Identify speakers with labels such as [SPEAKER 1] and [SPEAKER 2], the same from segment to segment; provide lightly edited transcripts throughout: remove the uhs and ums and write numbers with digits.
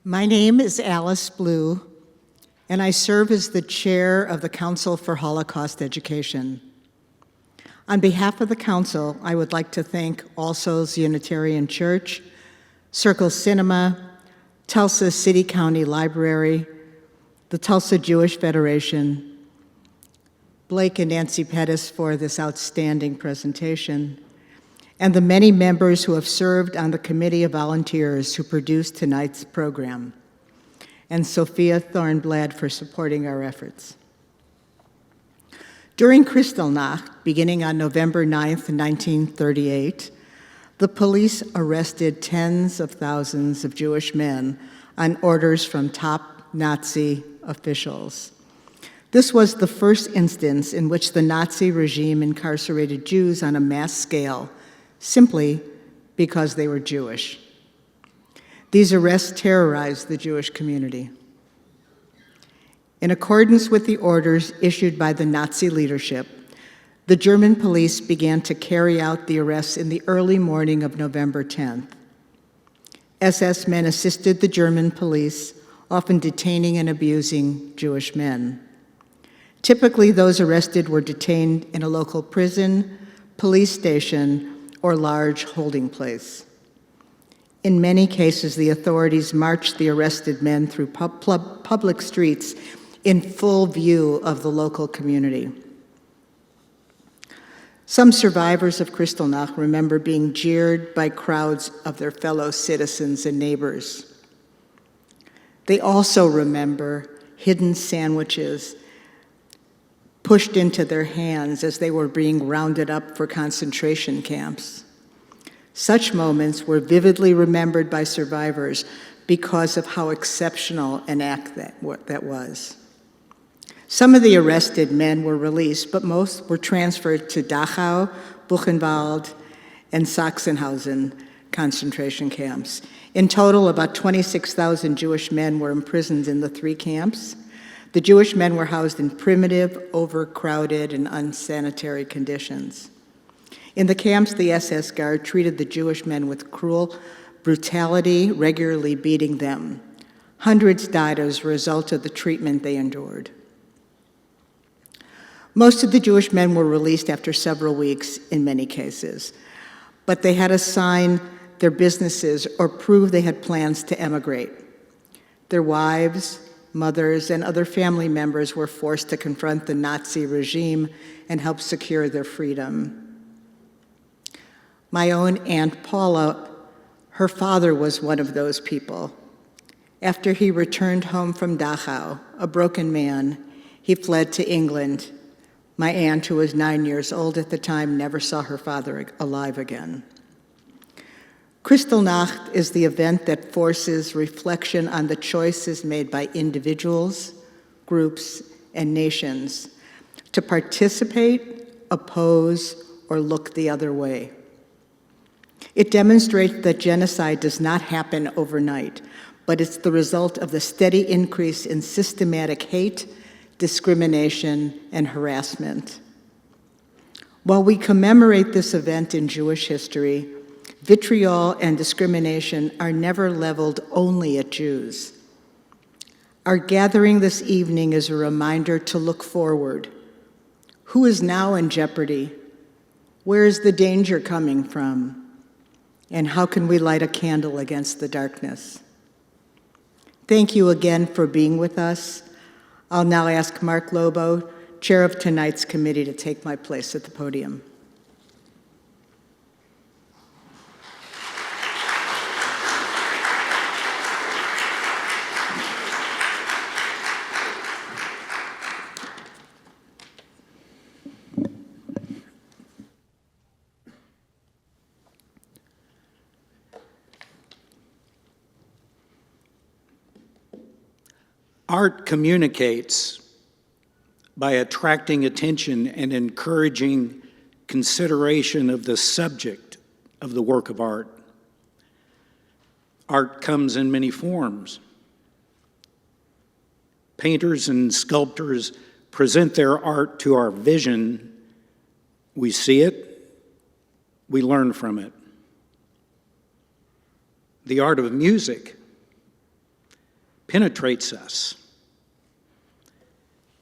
[SPEAKER 1] My name is Alice Blue, and I serve as the chair of the Council for Holocaust Education. On behalf of the Council, I would like to thank All Souls Unitarian Church, Circle Cinema, Tulsa City County Library, the Tulsa Jewish Federation, Blake and Nancy Pettis for this outstanding presentation, and the many members who have served on the committee of volunteers who produced tonight's program, and Sophia Thornblad for supporting our efforts. During Kristallnacht, beginning on November 9th, 1938, the police arrested tens of thousands of Jewish men on orders from top Nazi officials. This was the first instance in which the Nazi regime incarcerated Jews on a mass scale, simply because they were Jewish. These arrests terrorized the Jewish community. In accordance with the orders issued by the Nazi leadership, the German police began to carry out the arrests in the early morning of November 10th. SS men assisted the German police, often detaining and abusing Jewish men. Typically, those arrested were detained in a local prison, police station, or large holding place. In many cases, the authorities marched the arrested men through public streets in full view of the local community. Some survivors of Kristallnacht remember being jeered by crowds of their fellow citizens and neighbors. They also remember hidden sandwiches pushed into their hands as they were being rounded up for concentration camps. Such moments were vividly remembered by survivors because of how exceptional an act that was. Some of the arrested men were released, but most were transferred to Dachau, Buchenwald, and Sachsenhausen concentration camps. In total, about 26,000 Jewish men were imprisoned in the three camps. The Jewish men were housed in primitive, overcrowded, and unsanitary conditions. In the camps, the SS Guard treated the Jewish men with cruel brutality, regularly beating them. Hundreds died as a result of the treatment they endured. Most of the Jewish men were released after several weeks in many cases, but they had to sign their businesses or prove they had plans to emigrate. Their wives, mothers, and other family members were forced to confront the Nazi regime and help secure their freedom. My own Aunt Paula, her father was one of those people. After he returned home from Dachau, a broken man, he fled to England. My aunt, who was 9 years old at the time, never saw her father alive again. Kristallnacht is the event that forces reflection on the choices made by individuals, groups, and nations to participate, oppose, or look the other way. It demonstrates that genocide does not happen overnight, but it's the result of the steady increase in systematic hate, discrimination, and harassment. While we commemorate this event in Jewish history, vitriol and discrimination are never leveled only at Jews. Our gathering this evening is a reminder to look forward. Who is now in jeopardy? Where is the danger coming from? And how can we light a candle against the darkness? Thank you again for being with us. I'll now ask Mark Lobo, chair of tonight's committee, to take my place at the podium.
[SPEAKER 2] Art communicates by attracting attention and encouraging consideration of the subject of the work of art. Art comes in many forms. Painters and sculptors present their art to our vision. We see it, we learn from it. The art of music penetrates us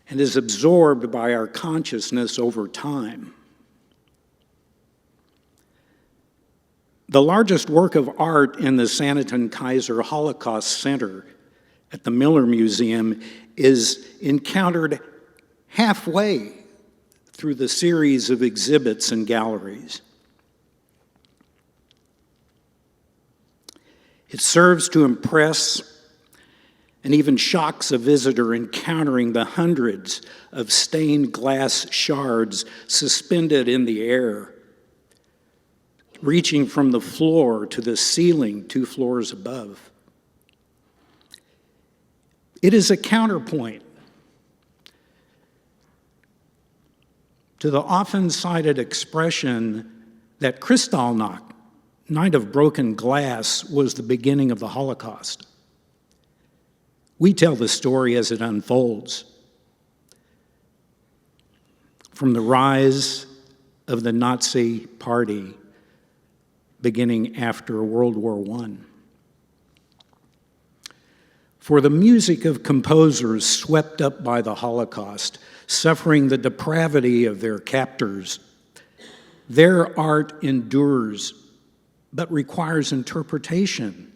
[SPEAKER 2] and is absorbed by our consciousness over time. The largest work of art in the Saniton Kaiser Holocaust Center at the Miller Museum is encountered halfway through the series of exhibits and galleries. It serves to impress and even shocks a visitor encountering the hundreds of stained glass shards suspended in the air, reaching from the floor to the ceiling 2 floors above. It is a counterpoint to the often cited expression that Kristallnacht, Night of Broken Glass, was the beginning of the Holocaust. We tell the story as it unfolds. From the rise of the Nazi Party beginning after World War I. For the music of composers swept up by the Holocaust, suffering the depravity of their captors, their art endures, but requires interpretation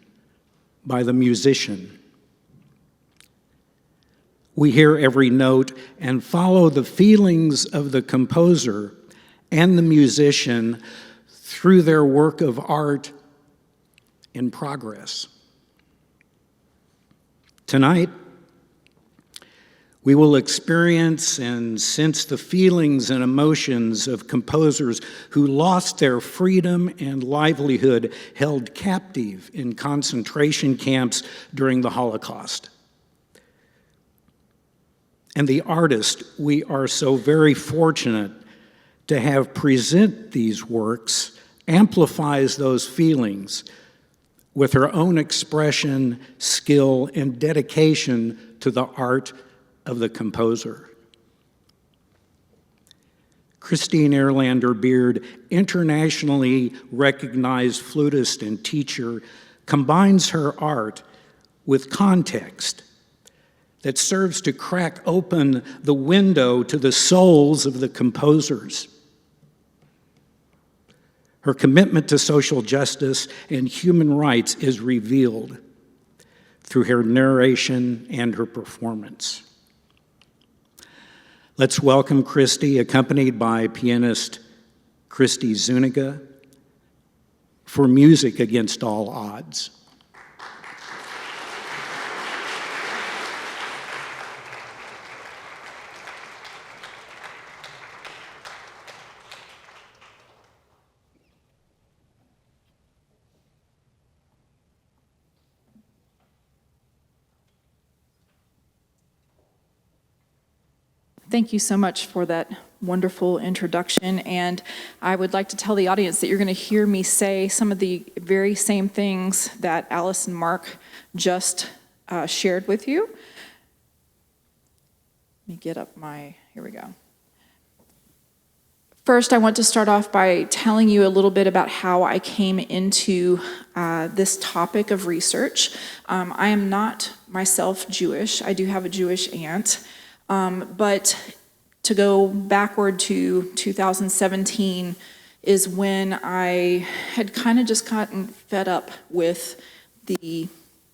[SPEAKER 2] by the musician. We hear every note and follow the feelings of the composer and the musician through their work of art in progress. Tonight, we will experience and sense the feelings and emotions of composers who lost their freedom and livelihood held captive in concentration camps during the Holocaust. And the artist we are so very fortunate to have present these works amplifies those feelings with her own expression, skill, and dedication to the art of the composer. Christine Erlander Beard, internationally recognized flutist and teacher, combines her art with context that serves to crack open the window to the souls of the composers. Her commitment to social justice and human rights is revealed through her narration and her performance. Let's welcome Christi, accompanied by pianist Christi Zuniga, for Music Against All Odds.
[SPEAKER 3] Thank you so much for that wonderful introduction, and I would like to tell the audience that you're going to hear me say some of the very same things that Alice and Mark just shared with you. Let me get up here we go. First, I want to start off by telling you a little bit about how I came into this topic of research. I am not myself Jewish. I do have a Jewish aunt. But to go backward to 2017 is when I had kind of just gotten fed up with the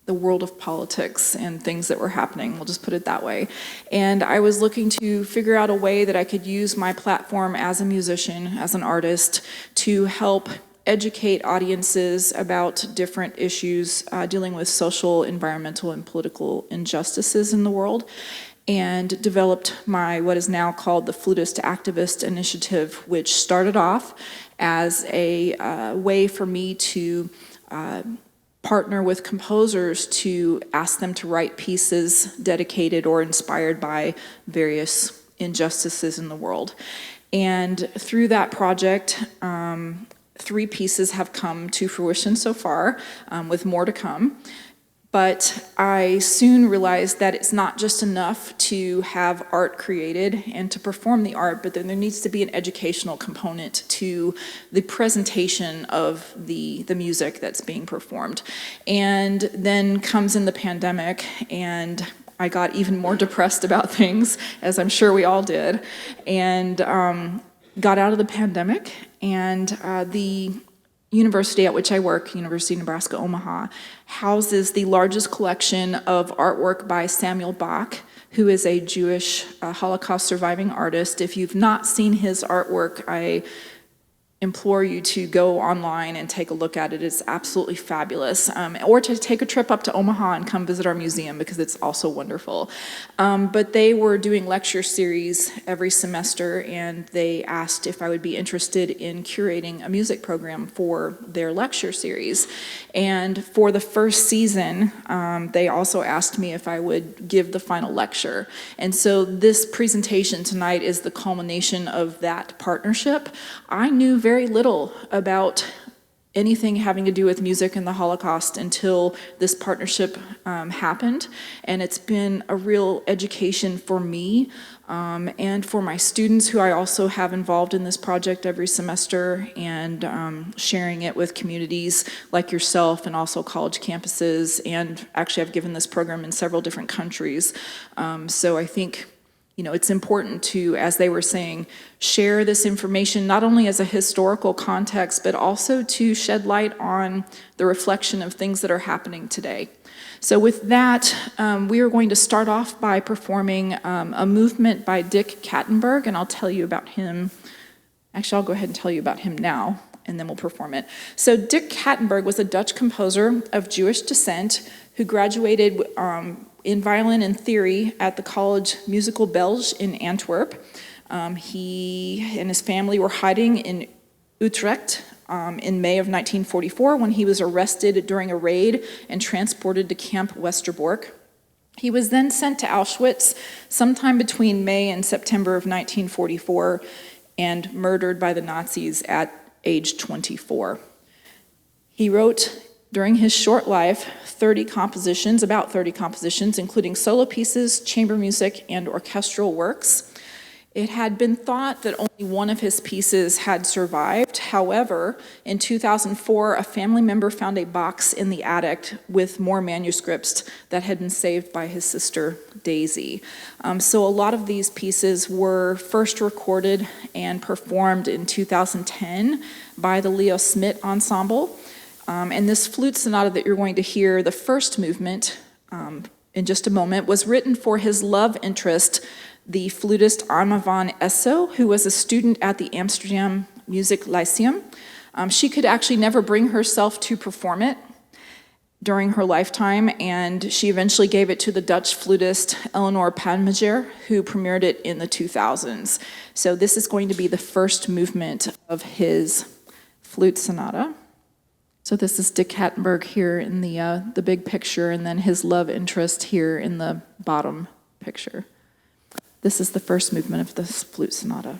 [SPEAKER 3] world of politics and things that were happening, we'll just put it that way. And I was looking to figure out a way that I could use my platform as a musician, as an artist, to help educate audiences about different issues dealing with social, environmental, and political injustices in the world, and developed my what is now called the Flutist Activist Initiative, which started off as a way for me to partner with composers to ask them to write pieces dedicated or inspired by various injustices in the world. And through that project, 3 pieces have come to fruition so far, with more to come. But I soon realized that it's not just enough to have art created and to perform the art, but then there needs to be an educational component to the presentation of the music that's being performed. And then comes in the pandemic, and I got even more depressed about things, as I'm sure we all did, and got out of the pandemic, and the university at which I work, University of Nebraska, Omaha, houses the largest collection of artwork by Samuel Bach, who is a Jewish Holocaust surviving artist. If you've not seen his artwork, I implore you to go online and take a look at it. It's absolutely fabulous. Or to take a trip up to Omaha and come visit our museum, because it's also wonderful. But they were doing lecture series every semester, and they asked if I would be interested in curating a music program for their lecture series. And for the first season, they also asked me if I would give the final lecture. And so this presentation tonight is the culmination of that partnership. I knew very little about anything having to do with music and the Holocaust until this partnership happened, and it's been a real education for me and for my students, who I also have involved in this project every semester, and sharing it with communities like yourself and also college campuses, and actually I've given this program in several different countries. So I think it's important to, as they were saying, share this information not only as a historical context, but also to shed light on the reflection of things that are happening today. So with that, we are going to start off by performing a movement by Dick Kattenberg, and I'll tell you about him. Actually, I'll go ahead and tell you about him now, and then we'll perform it. So Dick Kattenberg was a Dutch composer of Jewish descent who graduated in violin and theory at the College Musical Belge in Antwerp. He and his family were hiding in Utrecht in May of 1944 when he was arrested during a raid and transported to Camp Westerbork. He was then sent to Auschwitz sometime between May and September of 1944 and murdered by the Nazis at age 24. He wrote, during his short life, about 30 compositions, including solo pieces, chamber music, and orchestral works. It had been thought that only one of his pieces had survived. However, in 2004, a family member found a box in the attic with more manuscripts that had been saved by his sister, Daisy. So a lot of these pieces were first recorded and performed in 2010 by the Leo Smit Ensemble. And this flute sonata that you're going to hear, the first movement, in just a moment, was written for his love interest, the flutist Arma van Esso, who was a student at the Amsterdam Music Lyceum. She could actually never bring herself to perform it during her lifetime, and she eventually gave it to the Dutch flutist Eleanor Panmajer, who premiered it in the 2000s. So this is going to be the first movement of his flute sonata. So this is Dick Kattenberg here in the big picture, and then his love interest here in the bottom picture. This is the first movement of this flute sonata.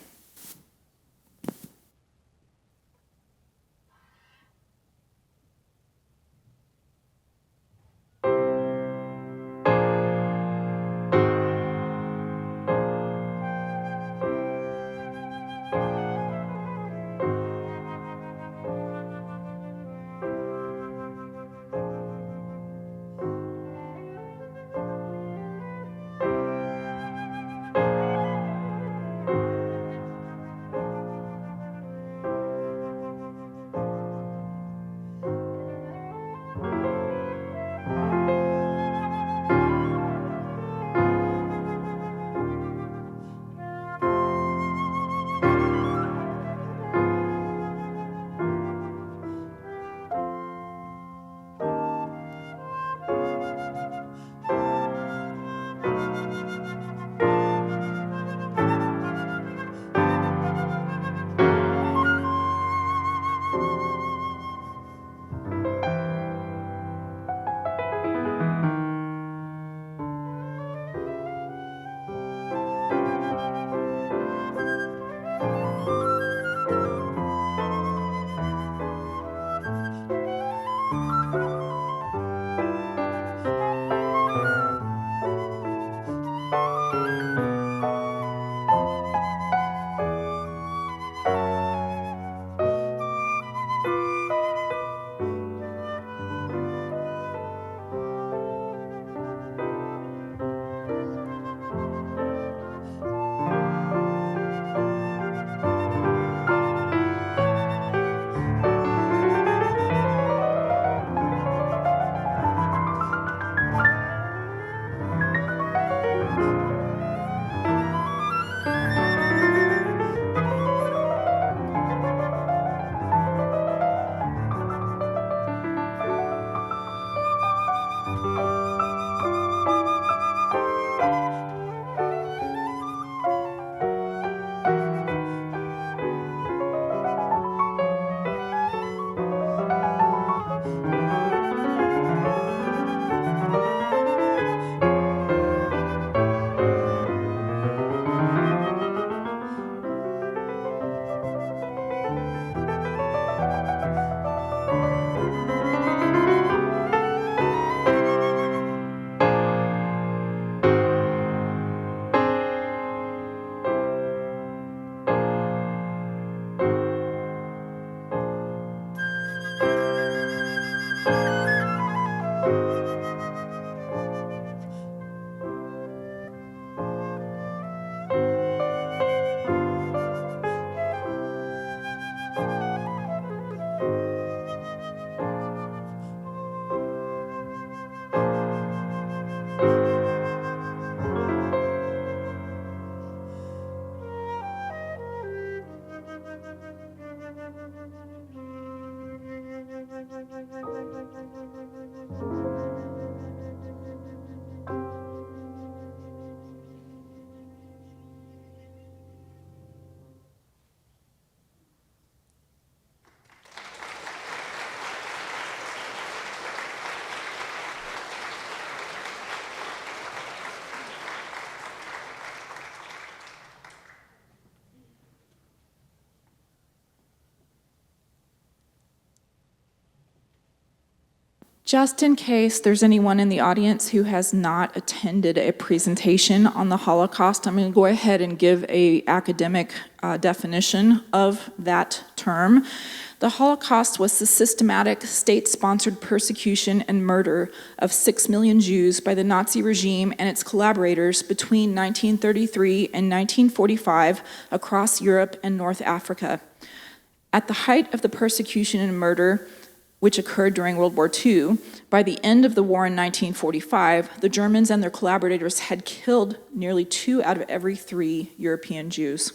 [SPEAKER 3] Just in case there's anyone in the audience who has not attended a presentation on the Holocaust, I'm going to go ahead and give an academic definition of that term. The Holocaust was the systematic state-sponsored persecution and murder of 6 million Jews by the Nazi regime and its collaborators between 1933 and 1945 across Europe and North Africa. At the height of the persecution and murder, which occurred during World War II, by the end of the war in 1945, the Germans and their collaborators had killed nearly 2 out of every 3 European Jews.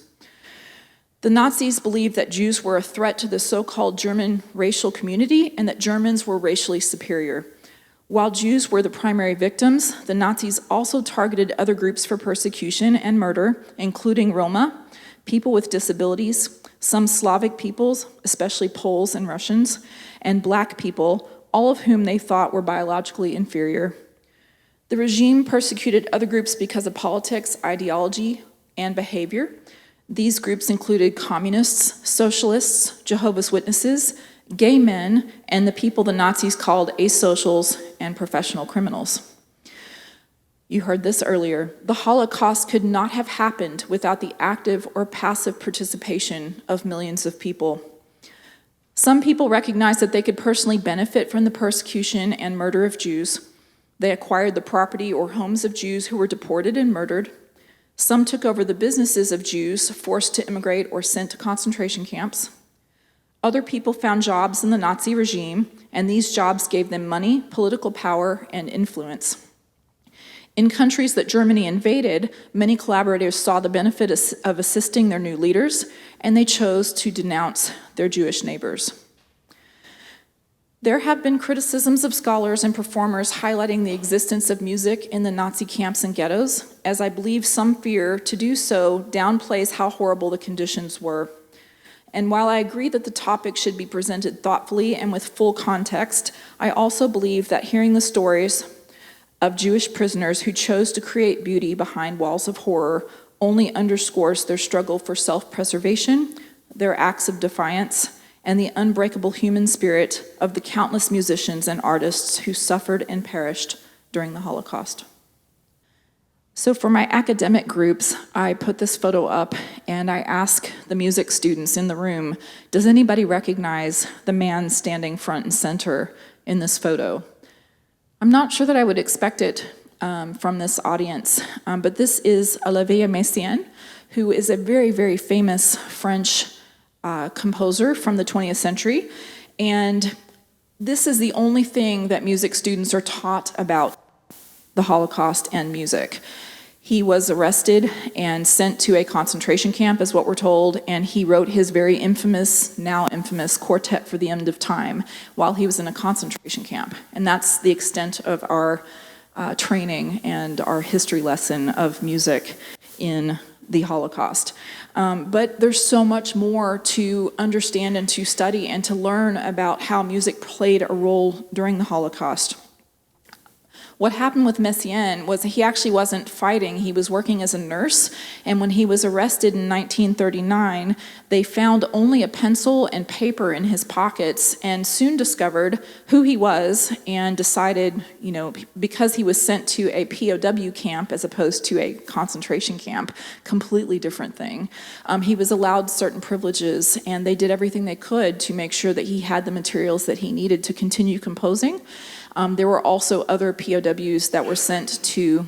[SPEAKER 3] The Nazis believed that Jews were a threat to the so-called German racial community and that Germans were racially superior. While Jews were the primary victims, the Nazis also targeted other groups for persecution and murder, including Roma, people with disabilities, some Slavic peoples, especially Poles and Russians, and Black people, all of whom they thought were biologically inferior. The regime persecuted other groups because of politics, ideology, and behavior. These groups included communists, socialists, Jehovah's Witnesses, gay men, and the people the Nazis called asocials and professional criminals. You heard this earlier. The Holocaust could not have happened without the active or passive participation of millions of people. Some people recognized that they could personally benefit from the persecution and murder of Jews. They acquired the property or homes of Jews who were deported and murdered. Some took over the businesses of Jews forced to immigrate or sent to concentration camps. Other people found jobs in the Nazi regime, and these jobs gave them money, political power, and influence. In countries that Germany invaded, many collaborators saw the benefit of assisting their new leaders, and they chose to denounce their Jewish neighbors. There have been criticisms of scholars and performers highlighting the existence of music in the Nazi camps and ghettos, as I believe some fear to do so downplays how horrible the conditions were. And while I agree that the topic should be presented thoughtfully and with full context, I also believe that hearing the stories of Jewish prisoners who chose to create beauty behind walls of horror only underscores their struggle for self-preservation, their acts of defiance, and the unbreakable human spirit of the countless musicians and artists who suffered and perished during the Holocaust. So for my academic groups, I put this photo up and I ask the music students in the room, does anybody recognize the man standing front and center in this photo? I'm not sure that I would expect it from this audience, but this is Olivier Messiaen, who is a very, very famous French composer from the 20th century, and this is the only thing that music students are taught about the Holocaust and music. He was arrested and sent to a concentration camp, is what we're told, and he wrote his very infamous, now infamous, Quartet for the End of Time while he was in a concentration camp. And that's the extent of our training and our history lesson of music in the Holocaust. But there's so much more to understand and to study and to learn about how music played a role during the Holocaust. What happened with Messiaen was he actually wasn't fighting, he was working as a nurse, and when he was arrested in 1939, they found only a pencil and paper in his pockets and soon discovered who he was and decided, because he was sent to a POW camp as opposed to a concentration camp, completely different thing. He was allowed certain privileges, and they did everything they could to make sure that he had the materials that he needed to continue composing. There were also other POWs that were sent to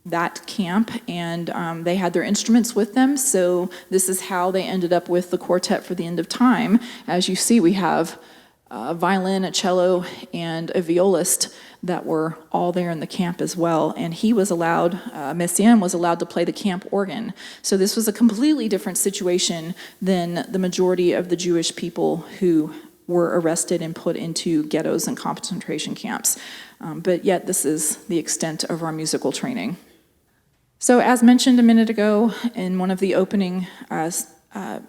[SPEAKER 3] that camp, and they had their instruments with them, so this is how they ended up with the Quartet for the End of Time. As you see, we have a violin, a cello, and a violist that were all there in the camp as well, and he was allowed, Messiaen was allowed to play the camp organ. So this was a completely different situation than the majority of the Jewish people who were arrested and put into ghettos and concentration camps. But yet this is the extent of our musical training. So as mentioned a minute ago in one of the opening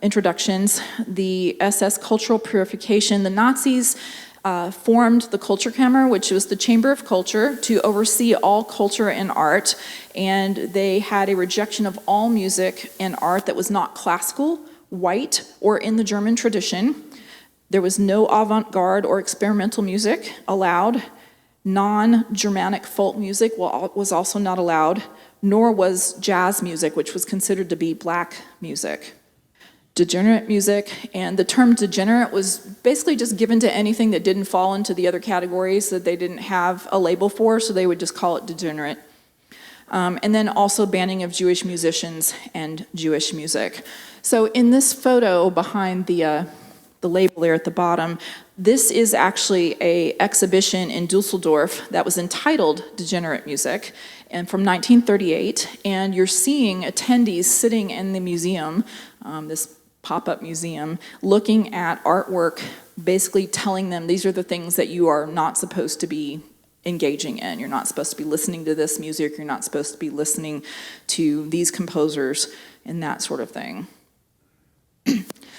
[SPEAKER 3] introductions, the SS Cultural Purification, the Nazis formed the Kulturkammer, which was the Chamber of Culture, to oversee all culture and art, and they had a rejection of all music and art that was not classical, white, or in the German tradition. There was no avant-garde or experimental music allowed, Non-Germanic folk music was also not allowed, nor was jazz music, which was considered to be black music. Degenerate music, and the term degenerate was basically just given to anything that didn't fall into the other categories that they didn't have a label for, so they would just call it degenerate. And then also banning of Jewish musicians and Jewish music. So in this photo behind the label there at the bottom, this is actually an exhibition in Dusseldorf that was entitled Degenerate Music, and from 1938, and you're seeing attendees sitting in the museum, this pop-up museum, looking at artwork, basically telling them these are the things that you are not supposed to be engaging in. You're not supposed to be listening to this music, you're not supposed to be listening to these composers, and that sort of thing.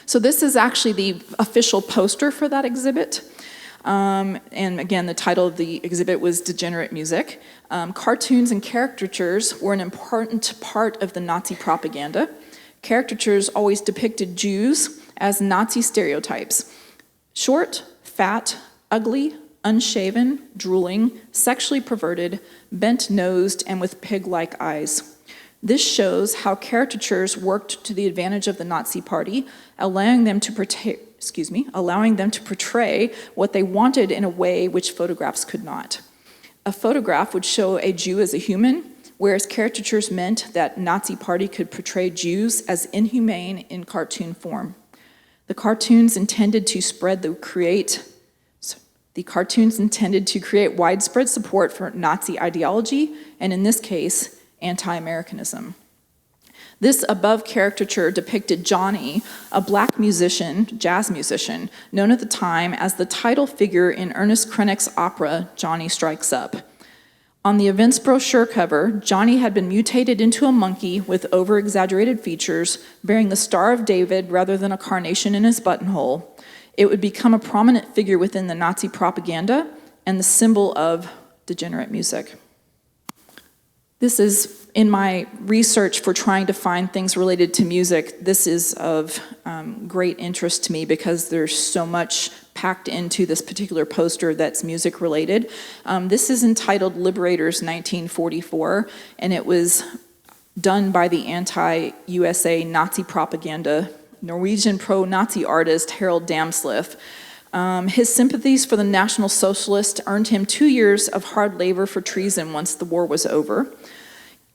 [SPEAKER 3] So this is actually the official poster for that exhibit. And again, the title of the exhibit was Degenerate Music. Cartoons and caricatures were an important part of the Nazi propaganda. Caricatures always depicted Jews as Nazi stereotypes: short, fat, ugly, unshaven, drooling, sexually perverted, bent-nosed, and with pig-like eyes. This shows how caricatures worked to the advantage of the Nazi Party, allowing them to portray what they wanted in a way which photographs could not. A photograph would show a Jew as a human, whereas caricatures meant that Nazi Party could portray Jews as inhumane in cartoon form. The cartoons intended to create widespread support for Nazi ideology, and in this case, anti-Americanism. This above caricature depicted Johnny, a black musician, jazz musician, known at the time as the title figure in Ernest Krenek's opera, Johnny Strikes Up. On the event's brochure cover, Johnny had been mutated into a monkey with over-exaggerated features, bearing the Star of David rather than a carnation in his buttonhole. It would become a prominent figure within the Nazi propaganda and the symbol of degenerate music. This is, in my research for trying to find things related to music, this is of great interest to me because there's so much packed into this particular poster that's music related. This is entitled Liberators 1944, and it was done by the anti-USA Nazi propaganda Norwegian pro-Nazi artist Harold Damsleth. His sympathies for the National Socialists earned him 2 years of hard labor for treason once the war was over.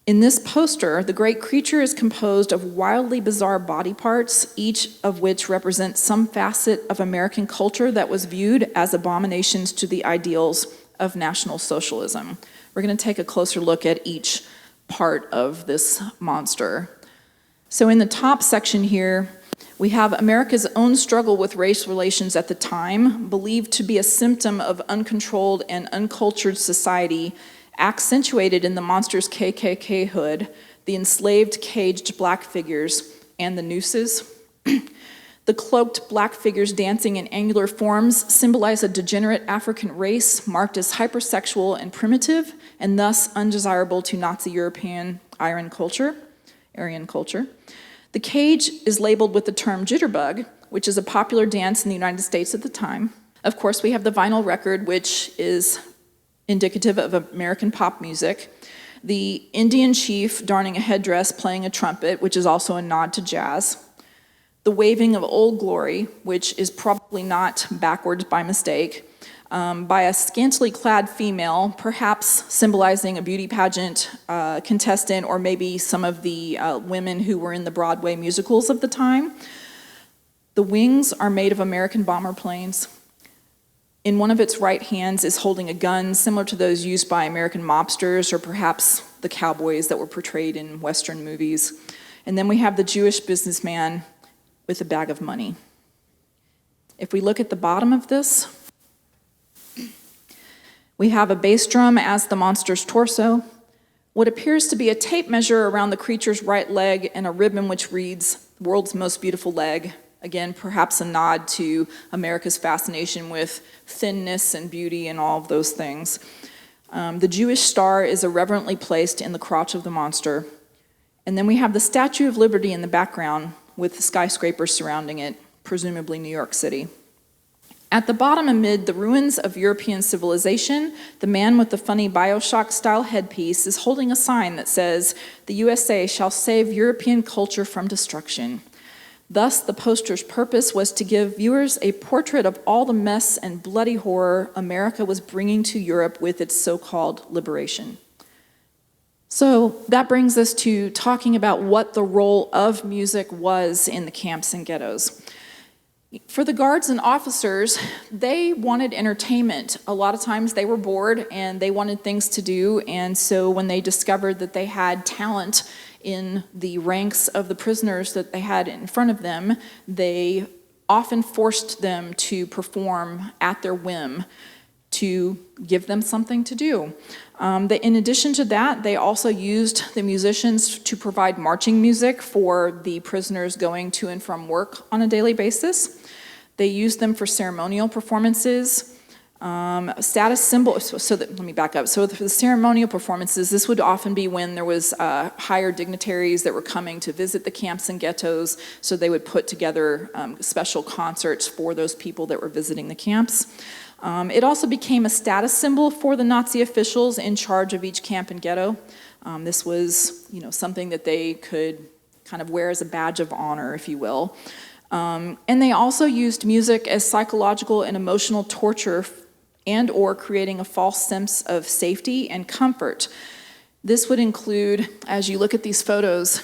[SPEAKER 3] In this poster, the great creature is composed of wildly bizarre body parts, each of which represents some facet of American culture that was viewed as abominations to the ideals of National Socialism. We're going to take a closer look at each part of this monster. So in the top section here, we have America's own struggle with race relations at the time, believed to be a symptom of uncontrolled and uncultured society, accentuated in the monster's KKK hood, the enslaved caged black figures, and the nooses. The cloaked black figures dancing in angular forms symbolize a degenerate African race marked as hypersexual and primitive, and thus undesirable to Nazi European Aryan culture. The cage is labeled with the term jitterbug, which is a popular dance in the United States at the time. Of course, we have the vinyl record, which is indicative of American pop music. The Indian chief darning a headdress playing a trumpet, which is also a nod to jazz. The waving of Old Glory, which is probably not backwards by mistake, by a scantily clad female, perhaps symbolizing a beauty pageant contestant, or maybe some of the women who were in the Broadway musicals of the time. The wings are made of American bomber planes. In one of its right hands is holding a gun similar to those used by American mobsters or perhaps the cowboys that were portrayed in Western movies. And then we have the Jewish businessman with a bag of money. If we look at the bottom of this, we have a bass drum as the monster's torso, what appears to be a tape measure around the creature's right leg, and a ribbon which reads, "World's most beautiful leg." Again, perhaps a nod to America's fascination with thinness and beauty and all of those things. The Jewish star is irreverently placed in the crotch of the monster. And then we have the Statue of Liberty in the background with the skyscrapers surrounding it, presumably New York City. At the bottom, amid the ruins of European civilization, the man with the funny Bioshock-style headpiece is holding a sign that says, "The USA shall save European culture from destruction." Thus, the poster's purpose was to give viewers a portrait of all the mess and bloody horror America was bringing to Europe with its so-called liberation. So that brings us to talking about what the role of music was in the camps and ghettos. For the guards and officers, they wanted entertainment. A lot of times they were bored and they wanted things to do, and so when they discovered that they had talent in the ranks of the prisoners that they had in front of them, they often forced them to perform at their whim to give them something to do. In addition to that, they also used the musicians to provide marching music for the prisoners going to and from work on a daily basis. They used them for ceremonial performances, status symbols. Let me back up. So for the ceremonial performances, this would often be when there was higher dignitaries that were coming to visit the camps and ghettos, so they would put together special concerts for those people that were visiting the camps. It also became a status symbol for the Nazi officials in charge of each camp and ghetto. This was, something that they could kind of wear as a badge of honor, if you will. And they also used music as psychological and emotional torture and or creating a false sense of safety and comfort. This would include, as you look at these photos,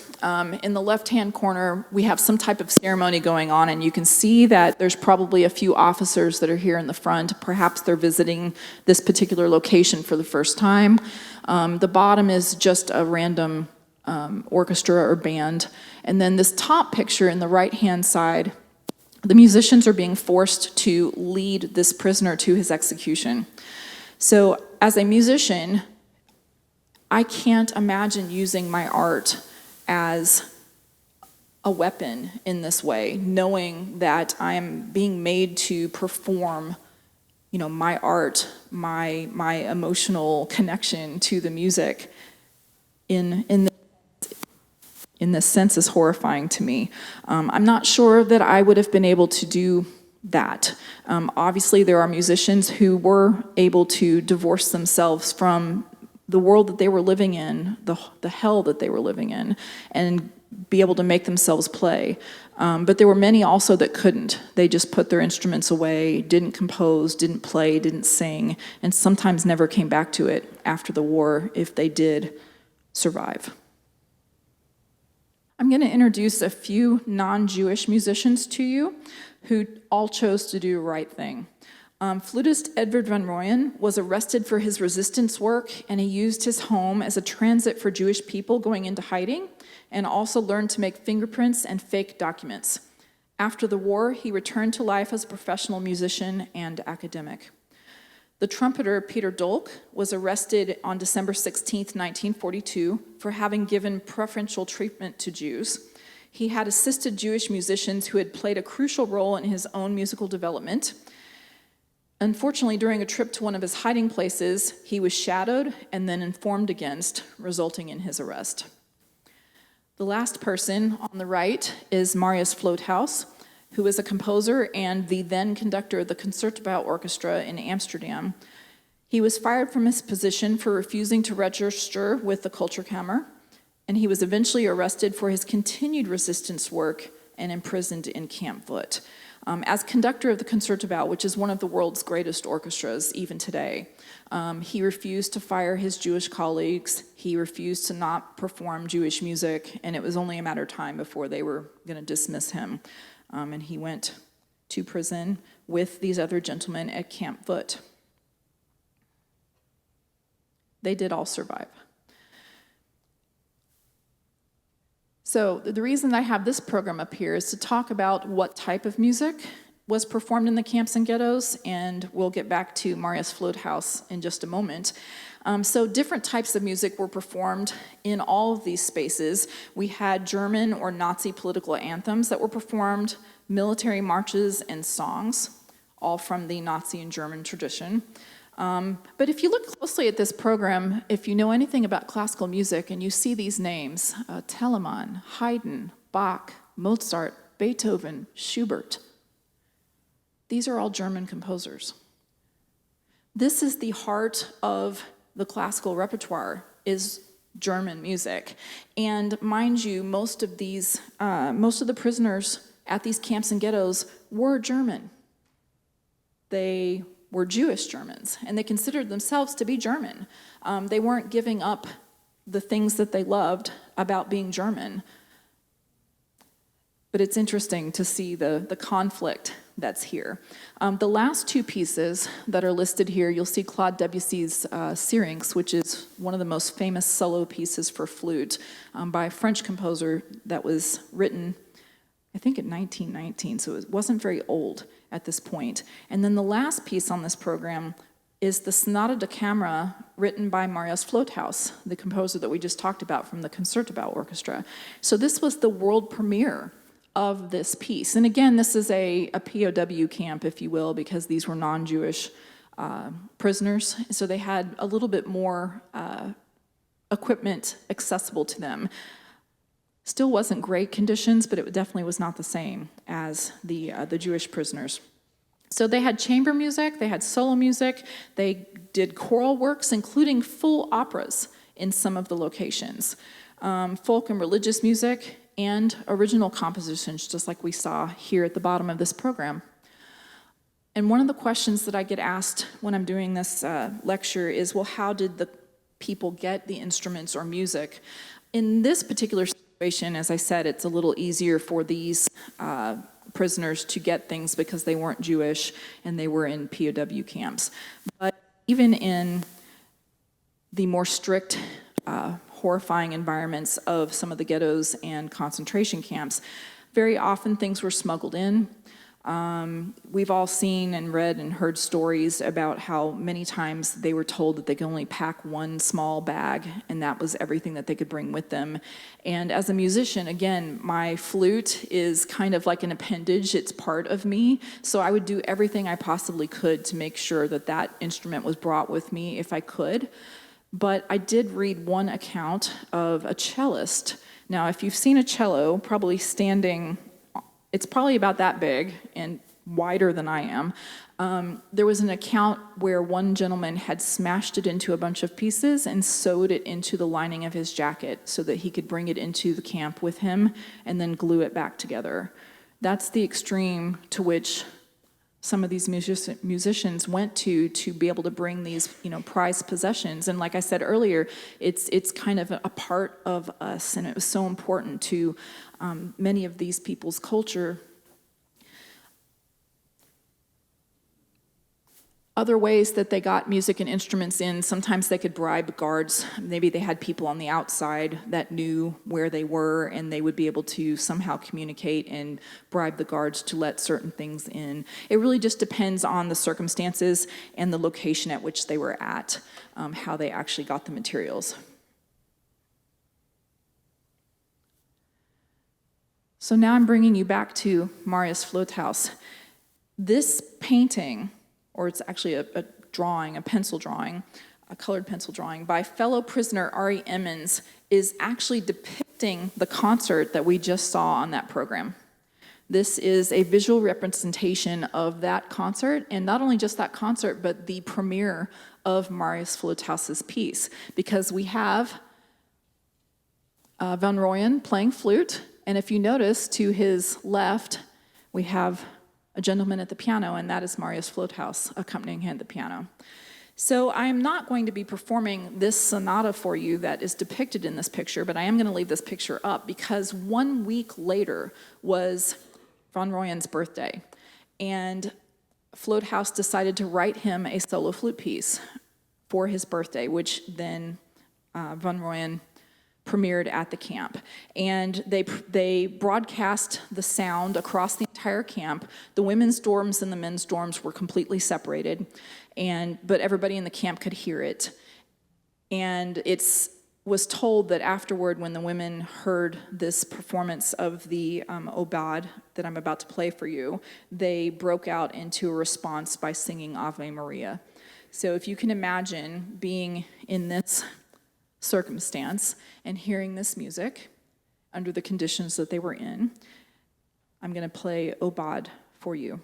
[SPEAKER 3] in the left-hand corner, we have some type of ceremony going on, and you can see that there's probably a few officers that are here in the front. Perhaps they're visiting this particular location for the first time. The bottom is just a random orchestra or band. And then this top picture in the right-hand side, the musicians are being forced to lead this prisoner to his execution. So as a musician, I can't imagine using my art as a weapon in this way, knowing that I am being made to perform, my art, my emotional connection to the music in this sense is horrifying to me. I'm not sure that I would have been able to do that. Obviously, there are musicians who were able to divorce themselves from the world that they were living in, the hell that they were living in, and be able to make themselves play. But there were many also that couldn't. They just put their instruments away, didn't compose, didn't play, didn't sing, and sometimes never came back to it after the war if they did survive. I'm going to introduce a few non-Jewish musicians to you who all chose to do the right thing. Flutist Edward van Rooyen was arrested for his resistance work, and he used his home as a transit for Jewish people going into hiding, and also learned to make fingerprints and fake documents. After the war, he returned to life as a professional musician and academic. The trumpeter Peter Dolk was arrested on December 16, 1942, for having given preferential treatment to Jews. He had assisted Jewish musicians who had played a crucial role in his own musical development. Unfortunately, during a trip to one of his hiding places, he was shadowed and then informed against, resulting in his arrest. The last person on the right is Marius Vloothuis, who is a composer and the then conductor of the Concertgebouw Orchestra in Amsterdam. He was fired from his position for refusing to register with the Kulturkamer, and he was eventually arrested for his continued resistance work and imprisoned in Camp Foot. As conductor of the Concertgebouw, which is one of the world's greatest orchestras even today, he refused to fire his Jewish colleagues, he refused to not perform Jewish music, and it was only a matter of time before they were going to dismiss him. And he went to prison with these other gentlemen at Camp Foot. They did all survive. So the reason I have this program up here is to talk about what type of music was performed in the camps and ghettos, and we'll get back to Marius Vloothuis in just a moment. So different types of music were performed in all of these spaces. We had German or Nazi political anthems that were performed, military marches and songs, all from the Nazi and German tradition. But if you look closely at this program, if you know anything about classical music and you see these names, Telemann, Haydn, Bach, Mozart, Beethoven, Schubert, These are all German composers. This is the heart of the classical repertoire, is German music. And mind you, most of the prisoners at these camps and ghettos were German. They were Jewish Germans, and they considered themselves to be German. They weren't giving up the things that they loved about being German. But it's interesting to see the conflict that's here. The last two pieces that are listed here, you'll see Claude Debussy's Syrinx, which is one of the most famous solo pieces for flute by a French composer that was written, I think, in 1919, so it wasn't very old at this point. And then the last piece on this program is the Sonata da Camera written by Marius Flothaus, the composer that we just talked about from the Concertgebouw Orchestra. So this was the world premiere of this piece. And again, this is a POW camp, if you will, because these were non-Jewish prisoners, so they had a little bit more equipment accessible to them. Still wasn't great conditions, but it definitely was not the same as the Jewish prisoners. So they had chamber music, they had solo music, they did choral works, including full operas in some of the locations, folk and religious music, and original compositions, just like we saw here at the bottom of this program. And one of the questions that I get asked when I'm doing this lecture is, well, how did the people get the instruments or music? In this particular situation, as I said, it's a little easier for these prisoners to get things because they weren't Jewish and they were in POW camps. But even in the more strict horrifying environments of some of the ghettos and concentration camps, very often things were smuggled in. We've all seen and read and heard stories about how many times they were told that they could only pack one small bag, and that was everything that they could bring with them. And as a musician, again, my flute is kind of like an appendage. It's part of me. So I would do everything I possibly could to make sure that that instrument was brought with me if I could. But I did read one account of a cellist. Now, if you've seen a cello, probably standing, it's probably about that big and wider than I am. There was an account where one gentleman had smashed it into a bunch of pieces and sewed it into the lining of his jacket so that he could bring it into the camp with him and then glue it back together. That's the extreme to which some of these musicians went to be able to bring these, prized possessions. And like I said earlier, it's kind of a part of us, and it was so important to many of these people's culture. Other ways that they got music and instruments in, sometimes they could bribe guards. Maybe they had people on the outside that knew where they were, and they would be able to somehow communicate and bribe the guards to let certain things in. It really just depends on the circumstances and the location at which they were at, how they actually got the materials. So now I'm bringing you back to Marius Flothaus. This painting, or it's actually a drawing, a pencil drawing, a colored pencil drawing by fellow prisoner Ari Emmons, is actually depicting the concert that we just saw on that program. This is a visual representation of that concert, and not only just that concert, but the premiere of Marius Flothaus's piece, because we have Van Rooyen playing flute, and if you notice to his left, we have a gentleman at the piano, and that is Marius Flothaus accompanying him at the piano. So I am not going to be performing this sonata for you that is depicted in this picture, but I am going to leave this picture up because 1 week later was Van Rooyen's birthday, and Flothaus decided to write him a solo flute piece for his birthday, which then Van Rooyen premiered at the camp. And they broadcast the sound across the entire camp. The women's dorms and the men's dorms were completely separated, but everybody in the camp could hear it. And it was told that afterward, when the women heard this performance of the Obad that I'm about to play for you, they broke out into a response by singing Ave Maria. So if you can imagine being in this circumstance and hearing this music under the conditions that they were in, I'm going to play Obad for you.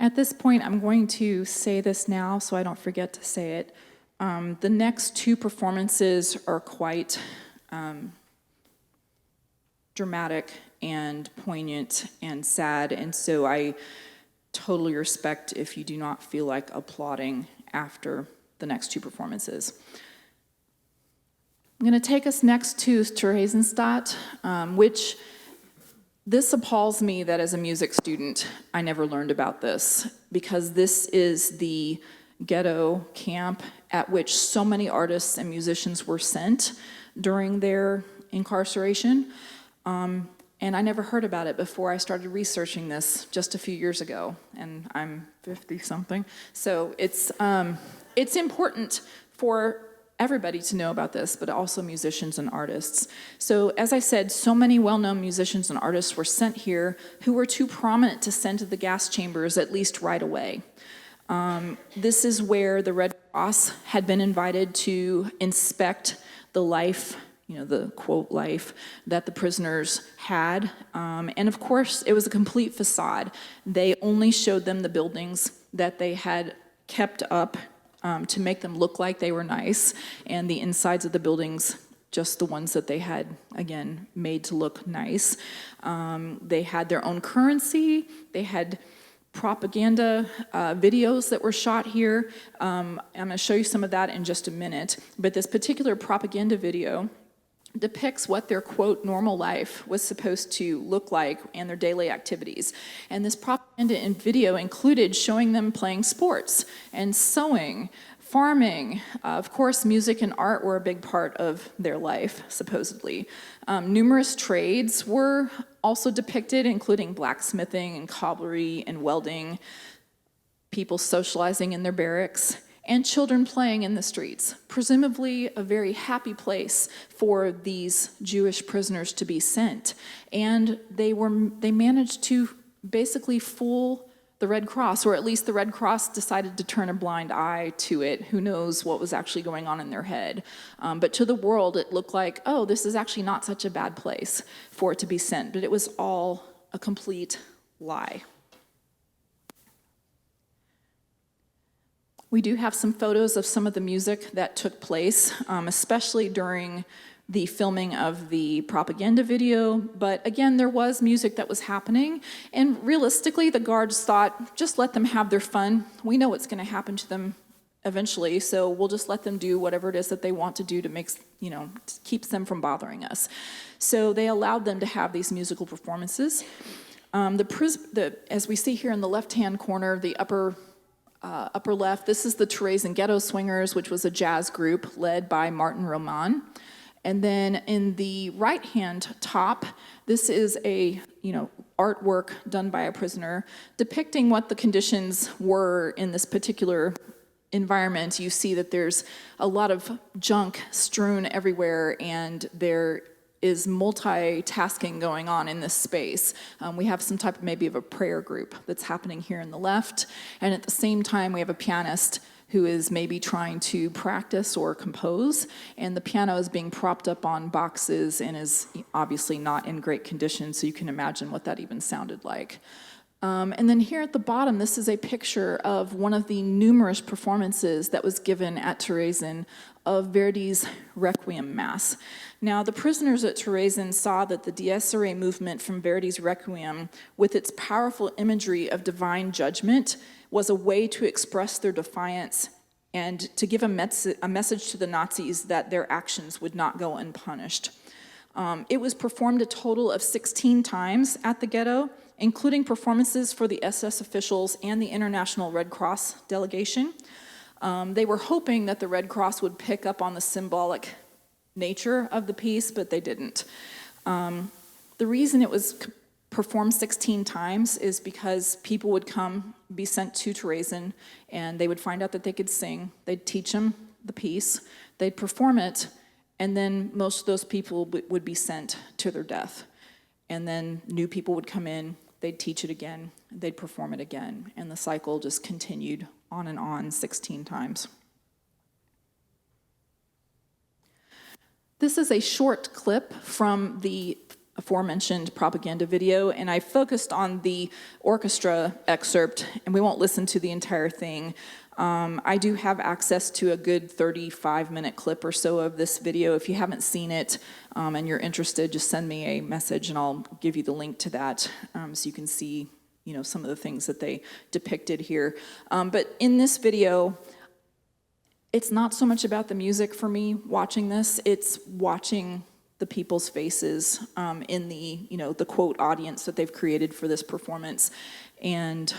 [SPEAKER 3] At this point, I'm going to say this now so I don't forget to say it. The next two performances are quite dramatic and poignant and sad, and so I totally respect if you do not feel like applauding after the next two performances. I'm going to take us next to Theresienstadt, which this appalls me that as a music student I never learned about this, because this is the ghetto camp at which so many artists and musicians were sent during their incarceration. And I never heard about it before I started researching this just a few years ago, and I'm 50-something. So it's important for everybody to know about this, but also musicians and artists. So as I said, so many well-known musicians and artists were sent here who were too prominent to send to the gas chambers, at least right away. This is where the Red Cross had been invited to inspect the life, the quote life that the prisoners had. And of course, it was a complete facade. They only showed them the buildings that they had kept up to make them look like they were nice, and the insides of the buildings, just the ones that they had, again, made to look nice. They had their own currency. They had propaganda videos that were shot here. I'm going to show you some of that in just a minute. But this particular propaganda video depicts what their, quote, normal life was supposed to look like and their daily activities. And this propaganda in video included showing them playing sports and sewing, farming. Of course, music and art were a big part of their life, supposedly. Numerous trades were also depicted, including blacksmithing and cobblery and welding, people socializing in their barracks, and children playing in the streets, presumably a very happy place for these Jewish prisoners to be sent. And they managed to basically fool the Red Cross, or at least the Red Cross decided to turn a blind eye to it. Who knows what was actually going on in their head. But to the world, it looked like, oh, this is actually not such a bad place for it to be sent. But it was all a complete lie. We do have some photos of some of the music that took place, especially during the filming of the propaganda video. But again, there was music that was happening. And realistically, the guards thought, just let them have their fun. We know what's going to happen to them eventually, so we'll just let them do whatever it is that they want to do to make, keeps them from bothering us. So they allowed them to have these musical performances. As we see here in the left-hand corner, the upper left, this is the Theresian Ghetto Swingers, which was a jazz group led by Martin Roman. And then in the right-hand top, this is a artwork done by a prisoner depicting what the conditions were in this particular environment. You see that there's a lot of junk strewn everywhere, and there is multitasking going on in this space. We have some type of maybe of a prayer group that's happening here in the left, and at the same time we have a pianist who is maybe trying to practice or compose, and the piano is being propped up on boxes and is obviously not in great condition, so you can imagine what that even sounded like. And then here at the bottom, this is a picture of one of the numerous performances that was given at Theresian of Verdi's Requiem Mass. Now, the prisoners at Theresian saw that the Dies Irae movement from Verdi's Requiem, with its powerful imagery of divine judgment, was a way to express their defiance and to give a message to the Nazis that their actions would not go unpunished. It was performed a total of 16 times at the ghetto, including performances for the SS officials and the International Red Cross delegation. They were hoping that the Red Cross would pick up on the symbolic nature of the piece, but they didn't. The reason it was performed 16 times is because people would be sent to Theresian, and they would find out that they could sing. They'd teach them the piece, they'd perform it, and then most of those people would be sent to their death. And then new people would come in, they'd teach it again, they'd perform it again, and the cycle just continued on and on 16 times. This is a short clip from the aforementioned propaganda video, and I focused on the orchestra excerpt, and we won't listen to the entire thing. I do have access to a good 35-minute clip or so of this video. If you haven't seen it and you're interested, just send me a message and I'll give you the link to that so you can see, some of the things that they depicted here. But in this video, it's not so much about the music for me watching this, it's watching the people's faces in the quote audience that they've created for this performance, and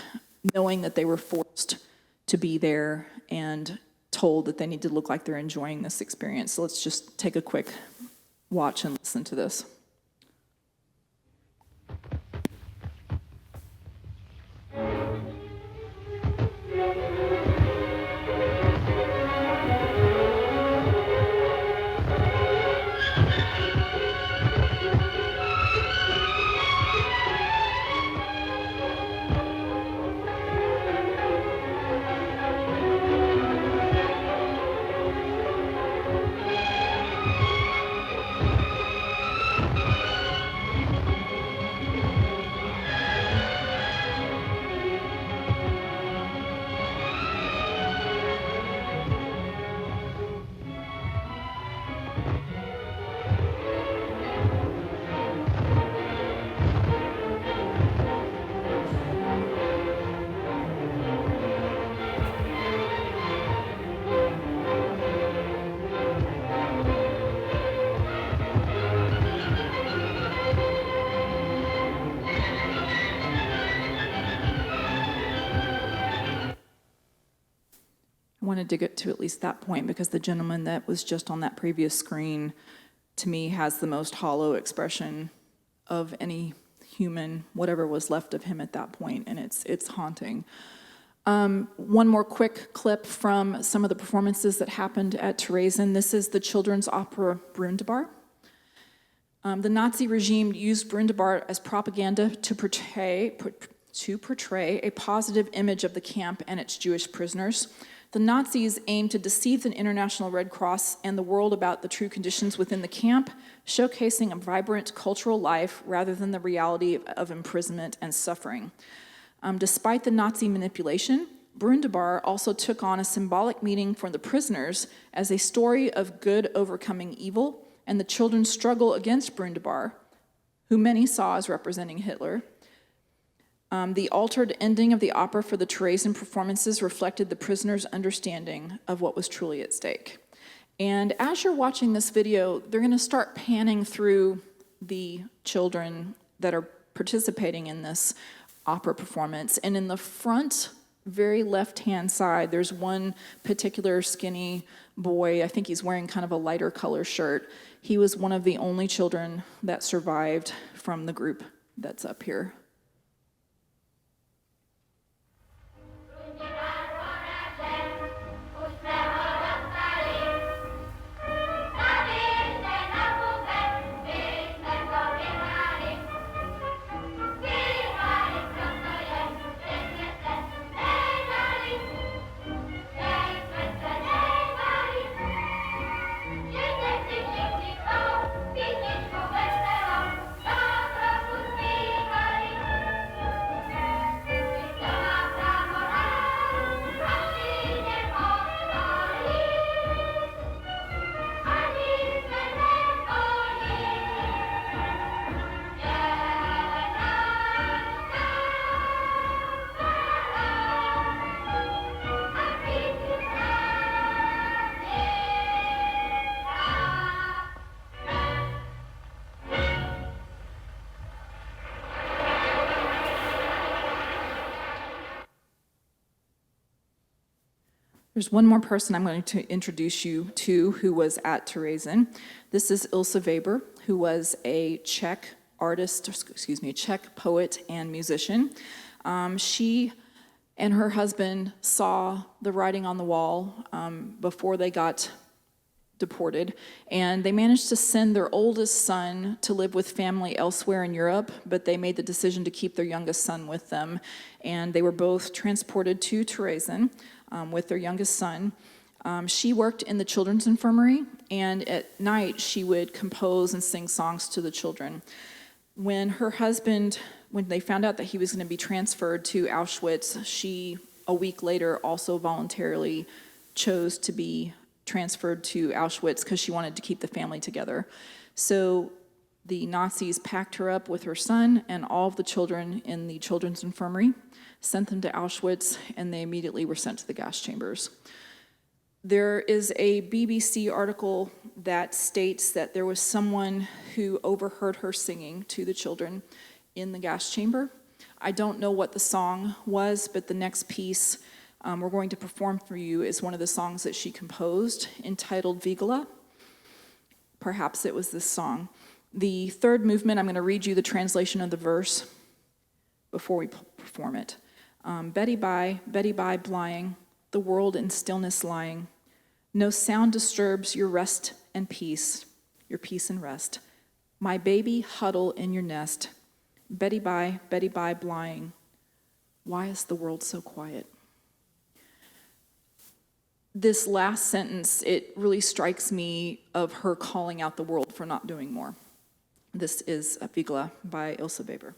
[SPEAKER 3] knowing that they were forced to be there and told that they need to look like they're enjoying this experience. So let's just take a quick watch and listen to this. I wanted to get to at least that point because the gentleman that was just on that previous screen, to me, has the most hollow expression of any human, whatever was left of him at that point, and it's haunting. One more quick clip from some of the performances that happened at Theresen. This is the children's opera Brundibar. The Nazi regime used Brundibar as propaganda to portray a positive image of the camp and its Jewish prisoners. The Nazis aimed to deceive the International Red Cross and the world about the true conditions within the camp, showcasing a vibrant cultural life rather than the reality of imprisonment and suffering. Despite the Nazi manipulation, Brundibar also took on a symbolic meaning for the prisoners as a story of good overcoming evil and the children's struggle against Brundibar, who many saw as representing Hitler. The altered ending of the opera for the Theresen performances reflected the prisoners' understanding of what was truly at stake. And as you're watching this video, they're going to start panning through the children that are participating in this opera performance. And in the front, very left-hand side, there's one particular skinny boy. I think he's wearing kind of a lighter color shirt. He was one of the only children that survived from the group that's up here. There's one more person I'm going to introduce you to who was at Theresen. This is Ilse Weber, who was a Czech Czech poet and musician. She and her husband saw the writing on the wall before they got deported, and they managed to send their oldest son to live with family elsewhere in Europe, but they made the decision to keep their youngest son with them, and they were both transported to Theresen with their youngest son. She worked in the children's infirmary, and at night she would compose and sing songs to the children. When her husband, when they found out that he was going to be transferred to Auschwitz, she, a week later, also voluntarily chose to be transferred to Auschwitz because she wanted to keep the family together. So the Nazis packed her up with her son and all of the children in the children's infirmary, sent them to Auschwitz, and they immediately were sent to the gas chambers. There is a BBC article that states that there was someone who overheard her singing to the children in the gas chamber. I don't know what the song was, but the next piece we're going to perform for you is one of the songs that she composed, entitled Vigila. Perhaps it was this song. The third movement, I'm going to read you the translation of the verse before we perform it. Betty bye, blying, the world in stillness lying. No sound disturbs your rest and peace, your peace and rest. My baby, huddle in your nest. Betty bye, blying. Why is the world so quiet? This last sentence, it really strikes me of her calling out the world for not doing more. This is Vigla by Ilse Weber.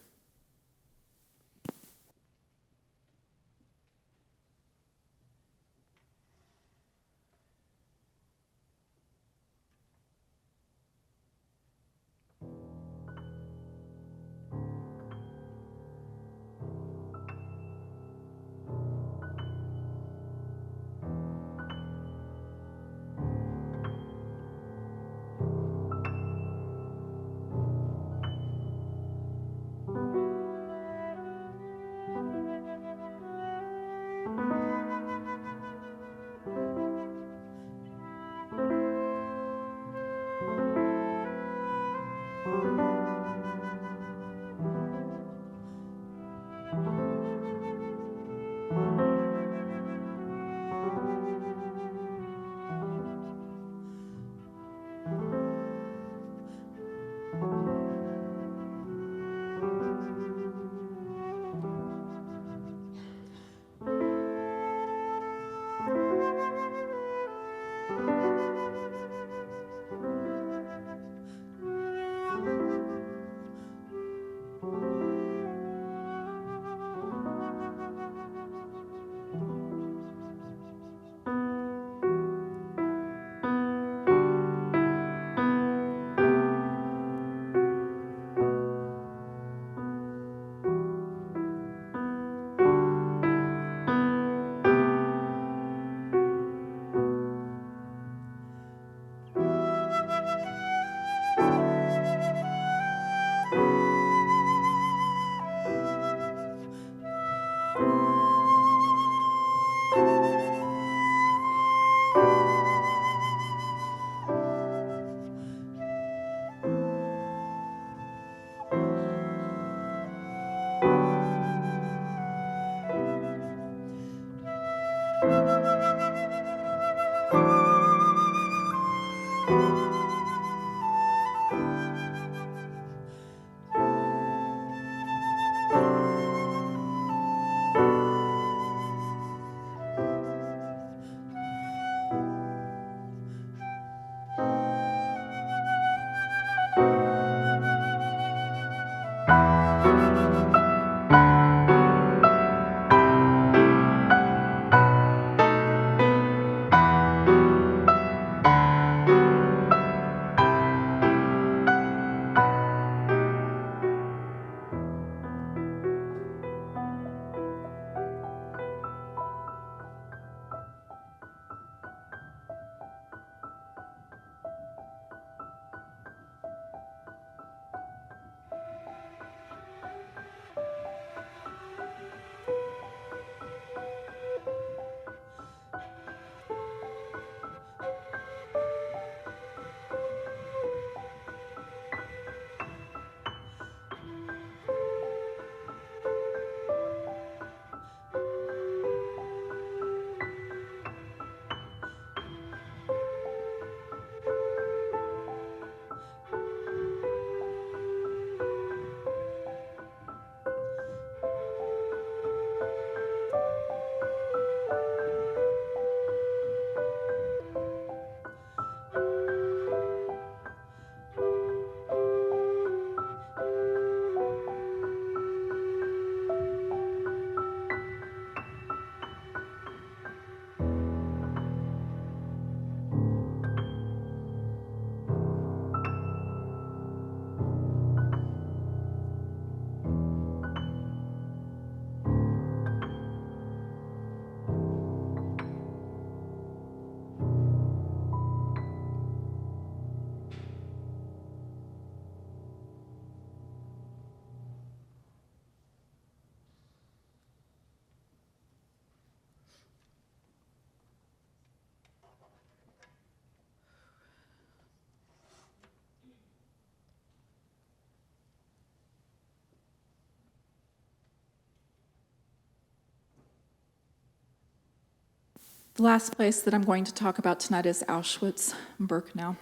[SPEAKER 3] The last place that I'm going to talk about tonight is Auschwitz-Birkenau.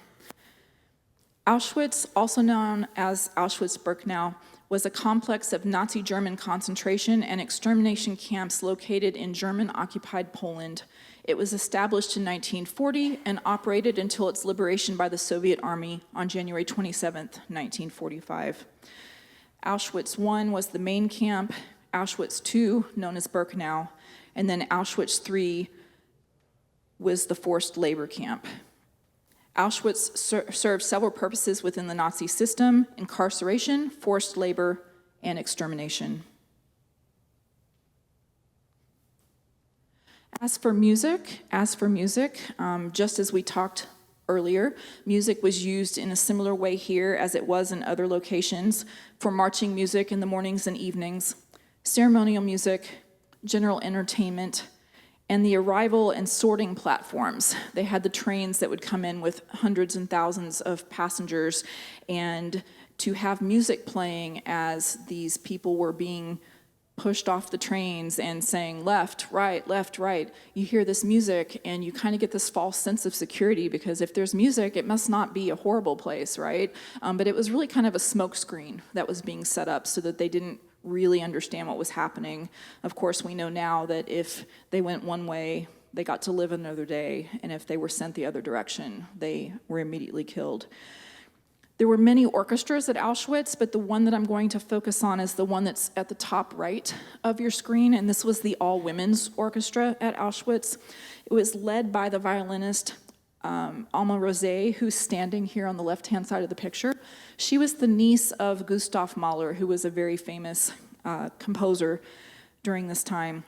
[SPEAKER 3] Auschwitz, also known as Auschwitz-Birkenau, was a complex of Nazi German concentration and extermination camps located in German-occupied Poland. It was established in 1940 and operated until its liberation by the Soviet Army on January 27, 1945. Auschwitz I was the main camp, Auschwitz II, known as Birkenau, and then Auschwitz III was the forced labor camp. Auschwitz served several purposes within the Nazi system: incarceration, forced labor, and extermination. As for music, just as we talked earlier, music was used in a similar way here as it was in other locations for marching music in the mornings and evenings, ceremonial music, general entertainment, and the arrival and sorting platforms. They had the trains that would come in with hundreds and thousands of passengers, and to have music playing as these people were being pushed off the trains and saying left, right, you hear this music and you kind of get this false sense of security, because if there's music, it must not be a horrible place, right? But it was really kind of a smokescreen that was being set up so that they didn't really understand what was happening. Of course, we know now that if they went one way, they got to live another day, and if they were sent the other direction, they were immediately killed. There were many orchestras at Auschwitz, but the one that I'm going to focus on is the one that's at the top right of your screen, and this was the all-women's orchestra at Auschwitz. It was led by the violinist Alma Rosé, who's standing here on the left-hand side of the picture. She was the niece of Gustav Mahler, who was a very famous composer during this time.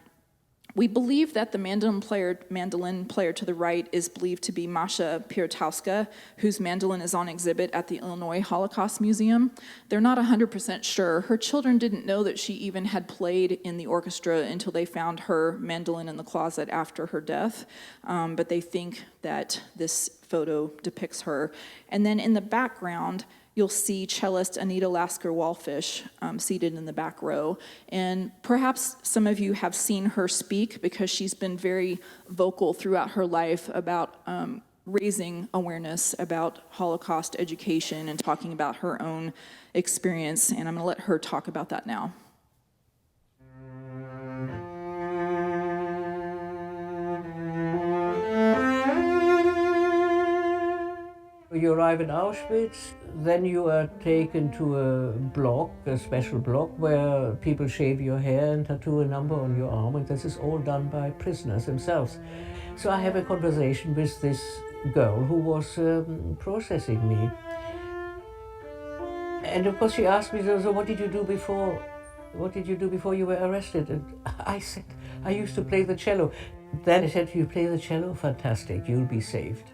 [SPEAKER 3] We believe that the mandolin player to the right is believed to be Masha Piertowska, whose mandolin is on exhibit at the Illinois Holocaust Museum. They're not 100% sure. Her children didn't know that she even had played in the orchestra until they found her mandolin in the closet after her death, but they think that this photo depicts her. And then in the background, you'll see cellist Anita Lasker-Wallfish seated in the back row. And perhaps some of you have seen her speak, because she's been very vocal throughout her life about raising awareness about Holocaust education and talking about her own experience. And I'm going to let her talk about that now.
[SPEAKER 4] You arrive in Auschwitz, then you are taken to a block, a special block, where people shave your hair and tattoo a number on your arm, and this is all done by prisoners themselves. So I have a conversation with this girl who was processing me. And of course she asked me, so what did you do before? What did you do before you were arrested? And I said, I used to play the cello. Then I said, you play the cello? Fantastic, you'll be saved.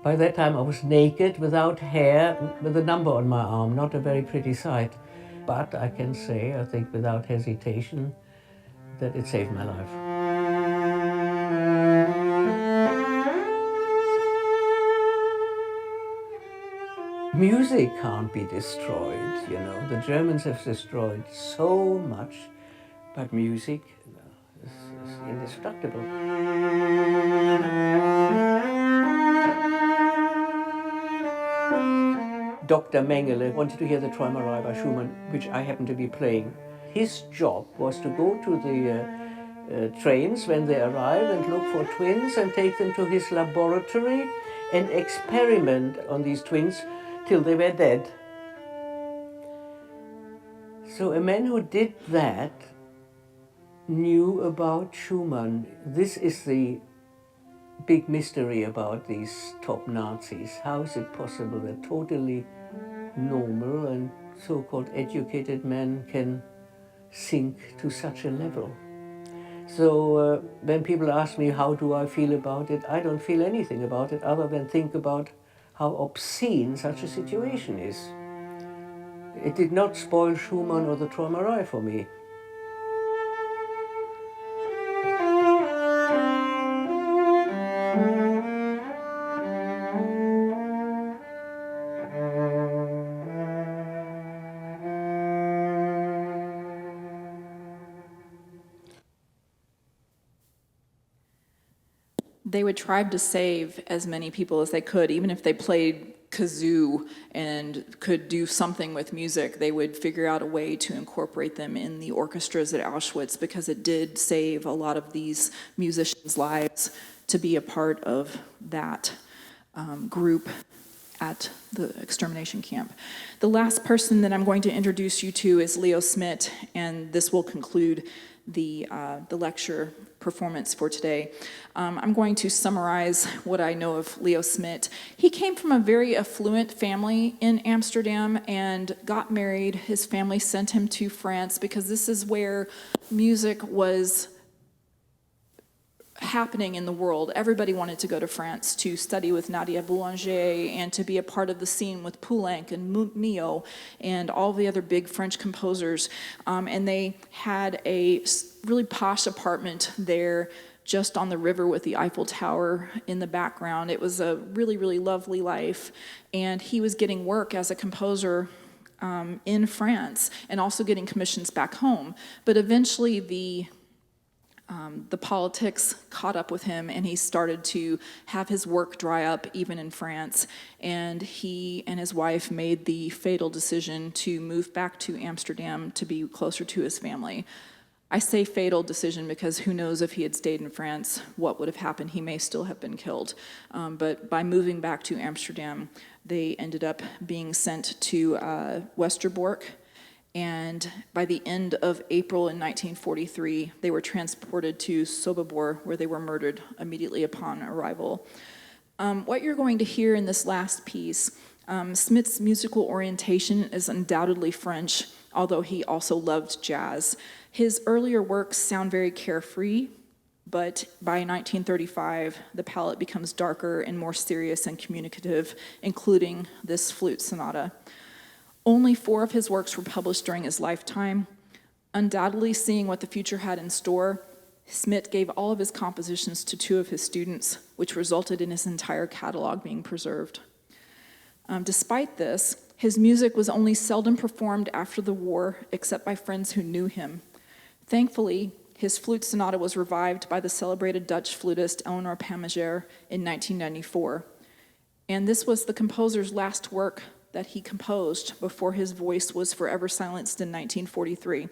[SPEAKER 4] By that time I was naked, without hair, with a number on my arm, not a very pretty sight. But I can say, I think without hesitation, that it saved my life. Music can't be destroyed, you know. The Germans have destroyed so much, but music is indestructible. Dr. Mengele wanted to hear the Träumerei by Schumann, which I happened to be playing. His job was to go to the trains when they arrive and look for twins and take them to his laboratory and experiment on these twins till they were dead. So a man who did that knew about Schumann. This is the big mystery about these top Nazis. How is it possible that totally normal and so-called educated men can sink to such a level? So when people ask me how do I feel about it, I don't feel anything about it other than think about how obscene such a situation is. It did not spoil Schumann or the Träumerei for me.
[SPEAKER 3] they would try to save as many people as they could, even if they played kazoo and could do something with music, they would figure out a way to incorporate them in the orchestras at Auschwitz, because it did save a lot of these musicians' lives to be a part of that group at the extermination camp. The last person that I'm going to introduce you to is Leo Smit, and this will conclude the lecture performance for today. I'm going to summarize what I know of Leo Smit. He came from a very affluent family in Amsterdam and got married. His family sent him to France because this is where music was happening in the world. Everybody wanted to go to France to study with Nadia Boulanger and to be a part of the scene with Poulenc and Mio and all the other big French composers. And they had a really posh apartment there just on the river with the Eiffel Tower in the background. It was a really, really lovely life. And he was getting work as a composer in France and also getting commissions back home. But eventually the politics caught up with him, and he started to have his work dry up even in France. And he and his wife made the fatal decision to move back to Amsterdam to be closer to his family. I say fatal decision because who knows if he had stayed in France, what would have happened. He may still have been killed. But by moving back to Amsterdam, they ended up being sent to Westerbork. And by the end of April in 1943, they were transported to Sobibor, where they were murdered immediately upon arrival. What you're going to hear in this last piece, Smith's musical orientation is undoubtedly French, although he also loved jazz. His earlier works sound very carefree, but by 1935, the palette becomes darker and more serious and communicative, including this flute sonata. Only 4 of his works were published during his lifetime. Undoubtedly seeing what the future had in store, Smit gave all of his compositions to 2 of his students, which resulted in his entire catalog being preserved. Despite this, his music was only seldom performed after the war, except by friends who knew him. Thankfully, his flute sonata was revived by the celebrated Dutch flutist Eleanor Pamager in 1994. And this was the composer's last work that he composed before his voice was forever silenced in 1943.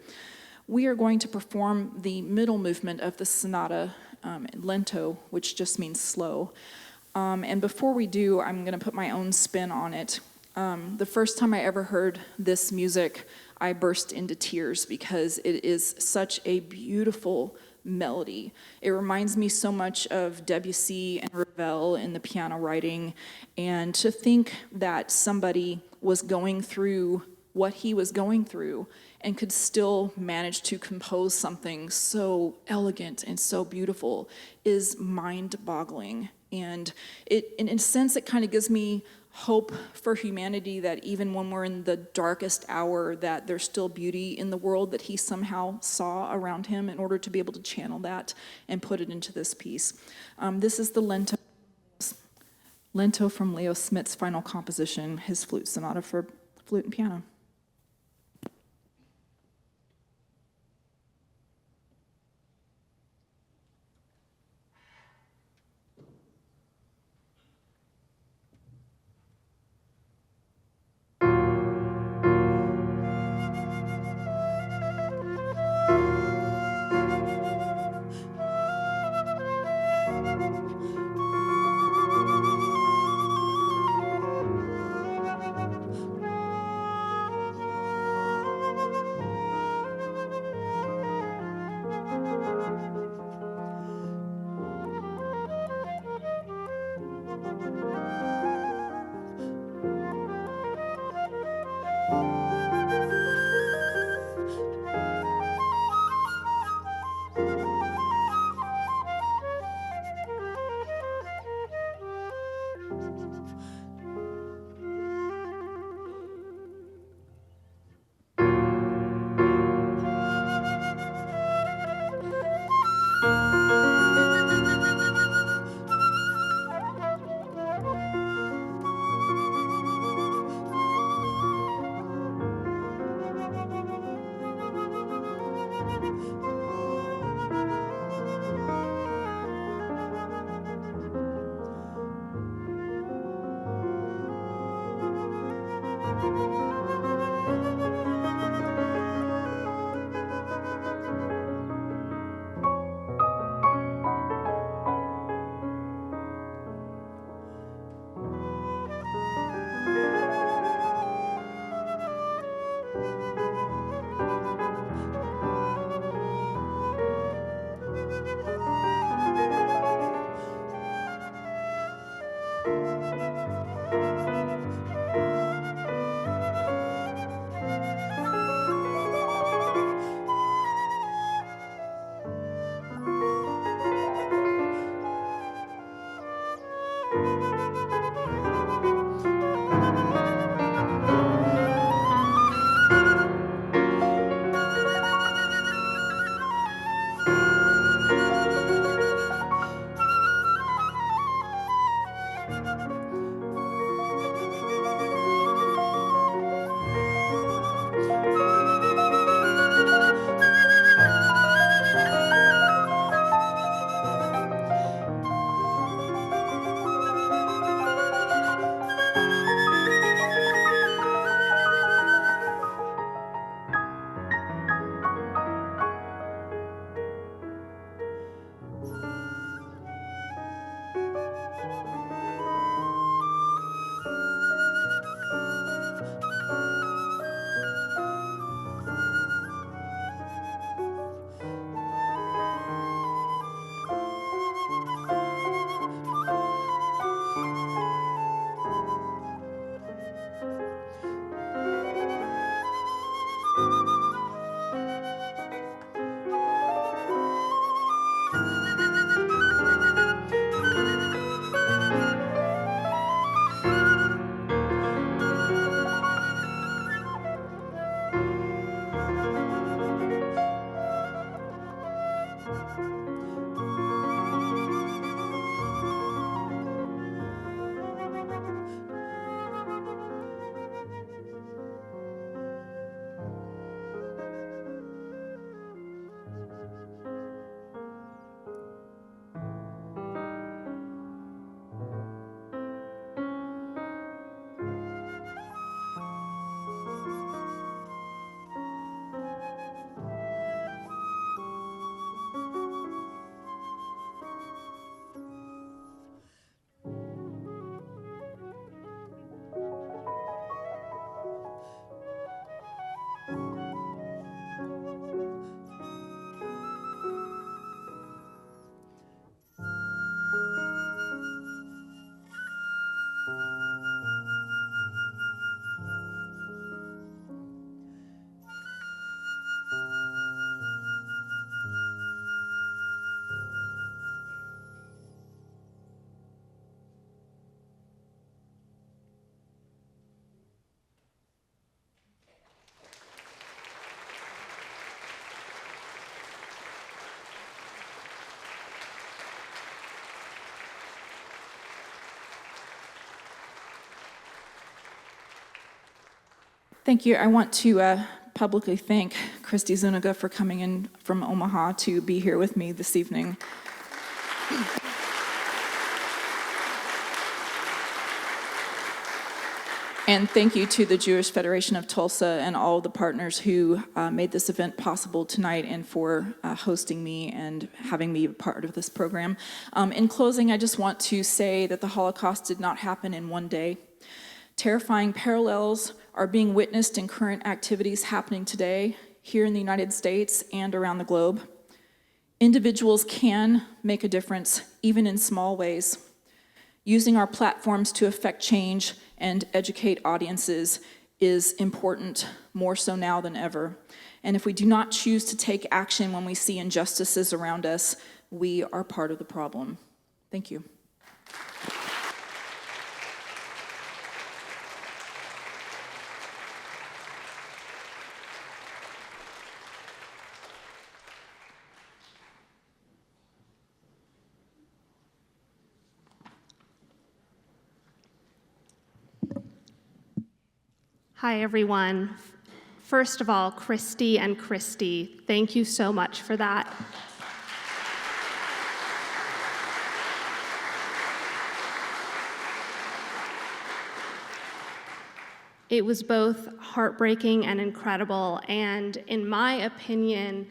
[SPEAKER 3] We are going to perform the middle movement of the sonata, lento, which just means slow. And before we do, I'm going to put my own spin on it. The first time I ever heard this music, I burst into tears because it is such a beautiful melody. It reminds me so much of Debussy and Ravel in the piano writing, and to think that somebody was going through what he was going through and could still manage to compose something so elegant and so beautiful is mind-boggling. And in a sense, it kind of gives me hope for humanity that even when we're in the darkest hour, that there's still beauty in the world that he somehow saw around him in order to be able to channel that and put it into this piece. This is the lento from Leo Smit's final composition, his flute sonata for flute and piano. Thank you. I want to publicly thank Christi Zuniga for coming in from Omaha to be here with me this evening. And thank you to the Jewish Federation of Tulsa and all the partners who made this event possible tonight, and for hosting me and having me a part of this program. In closing, I just want to say that the Holocaust did not happen in one day. Terrifying parallels are being witnessed in current activities happening today here in the United States and around the globe. Individuals can make a difference, even in small ways. Using our platforms to affect change and educate audiences is important, more so now than ever. And if we do not choose to take action when we see injustices around us, we are part of the problem. Thank you.
[SPEAKER 5] Hi, everyone. First of all, Christy and Christy, thank you so much for that. It was both heartbreaking and incredible, and in my opinion,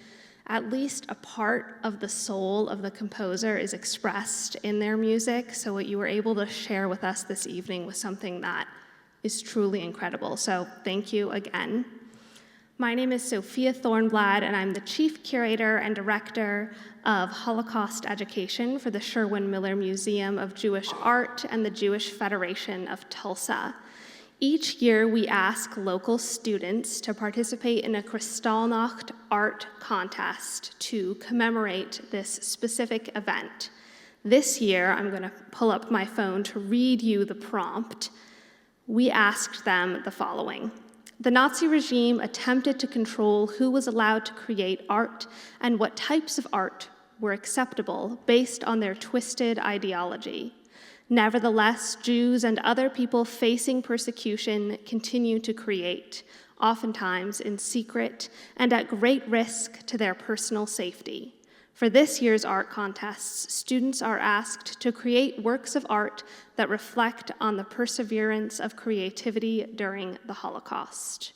[SPEAKER 5] at least a part of the soul of the composer is expressed in their music, so what you were able to share with us this evening was something that is truly incredible, so thank you again. My name is Sophia Thornblad, and I'm the Chief Curator and Director of Holocaust Education for the Sherwin Miller Museum of Jewish Art and the Jewish Federation of Tulsa. Each year, we ask local students to participate in a Kristallnacht Art Contest to commemorate this specific event. This year, I'm going to pull up my phone to read you the prompt. We asked them the following. The Nazi regime attempted to control who was allowed to create art and what types of art were acceptable based on their twisted ideology. Nevertheless, Jews and other people facing persecution continue to create, oftentimes in secret and at great risk to their personal safety. For this year's art contests, students are asked to create works of art that reflect on the perseverance of creativity during the Holocaust.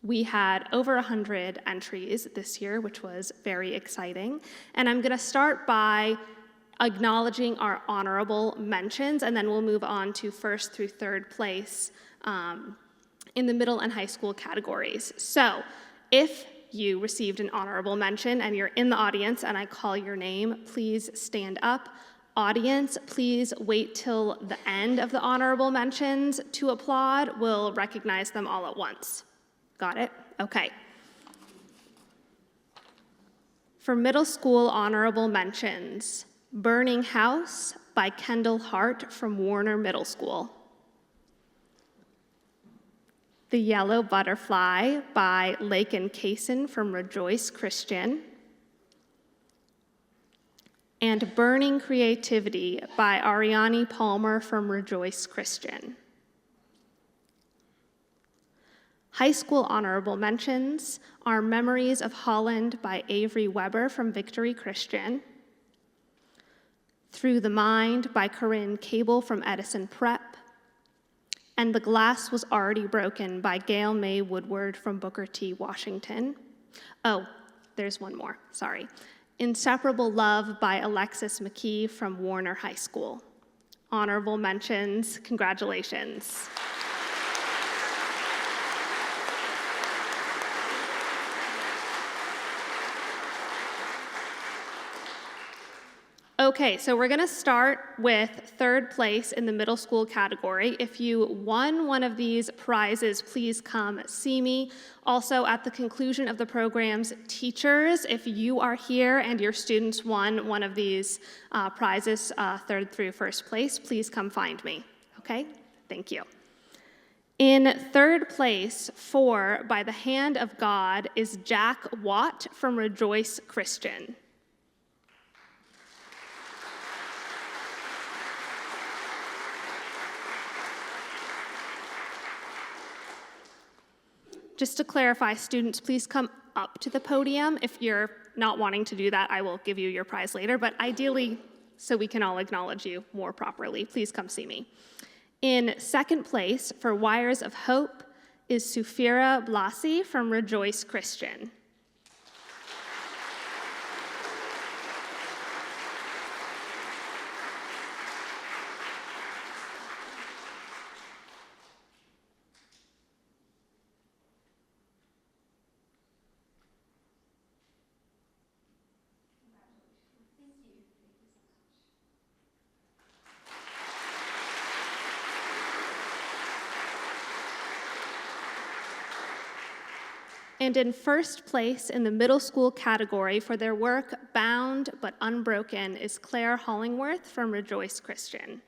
[SPEAKER 5] We had over 100 entries this year, which was very exciting. And I'm gonna start by acknowledging our honorable mentions, and then we'll move on to first through third place in the middle and high school categories. So if you received an honorable mention and you're in the audience and I call your name, please stand up. Audience, please wait till the end of the honorable mentions to applaud. We'll recognize them all at once. Got it? Okay. For middle school honorable mentions, Burning House by Kendall Hart from Warner Middle School. The Yellow Butterfly by Lakin Kaysen from Rejoice Christian. And Burning Creativity by Ariane Palmer from Rejoice Christian. High school honorable mentions are Memories of Holland by Avery Weber from Victory Christian. Through the Mind by Corinne Cable from Edison Prep. And The Glass Was Already Broken by Gail May Woodward from Booker T. Washington. Oh, there's one more, sorry. Inseparable Love by Alexis McKee from Warner High School. Honorable mentions, congratulations. Okay, so we're gonna start with third place in the middle school category. If you won one of these prizes, please come see me. Also, at the conclusion of the program's teachers, if you are here and your students won one of these prizes, third through first place, please come find me, okay? Thank you. In third place, for By the Hand of God, is Jack Watt from Rejoice Christian. Just to clarify, students, please come up to the podium. If you're not wanting to do that, I will give you your prize later, but ideally, so we can all acknowledge you more properly, please come see me. In second place for Wires of Hope is Sufira Blasi from Rejoice Christian. And in first place in the middle school category for their work, Bound but Unbroken, is Claire Hollingworth from Rejoice Christian.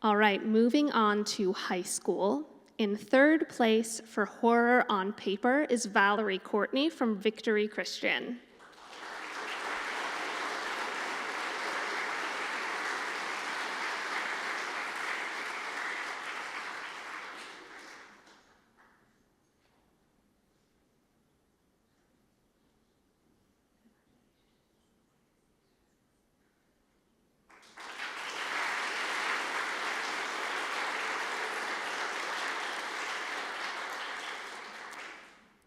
[SPEAKER 5] All right, moving on to high school. In third place for Horror on Paper is Valerie Courtney from Victory Christian.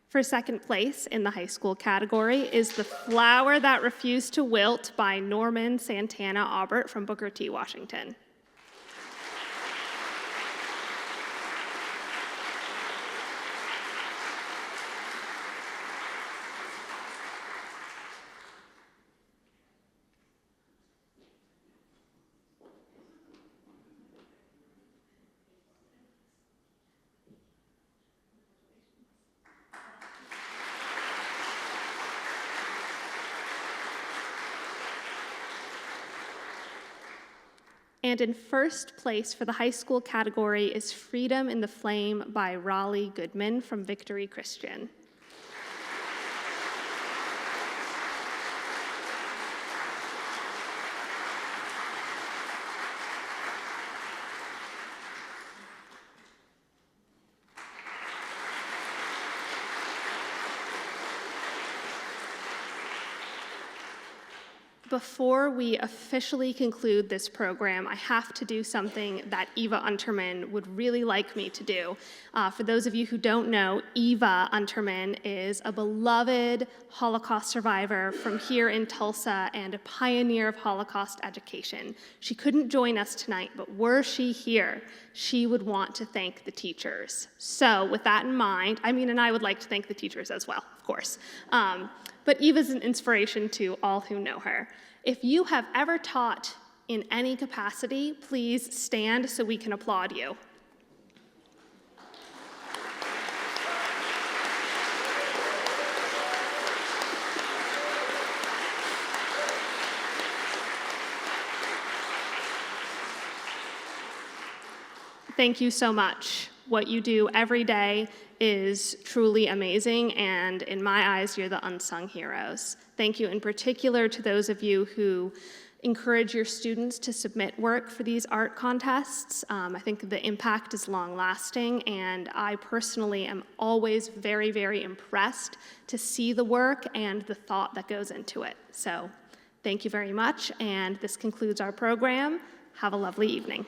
[SPEAKER 5] For second place in the high school category is The Flower That Refused to Wilt by Norman Santana Aubert from Booker T. Washington. And in first place for the high school category is Freedom in the Flame by Raleigh Goodman from Victory Christian. Before we officially conclude this program, I have to do something that Eva Unterman would really like me to do. For those of you who don't know, Eva Unterman is a beloved Holocaust survivor from here in Tulsa and a pioneer of Holocaust education. She couldn't join us tonight, but were she here, she would want to thank the teachers. So with that in mind, and I would like to thank the teachers as well, of course. But Eva's an inspiration to all who know her. If you have ever taught in any capacity, please stand so we can applaud you. Thank you so much. What you do every day is truly amazing, and in my eyes, you're the unsung heroes. Thank you in particular to those of you who encourage your students to submit work for these art contests. I think the impact is long-lasting, and I personally am always very, very impressed to see the work and the thought that goes into it. So thank you very much, and this concludes our program. Have a lovely evening.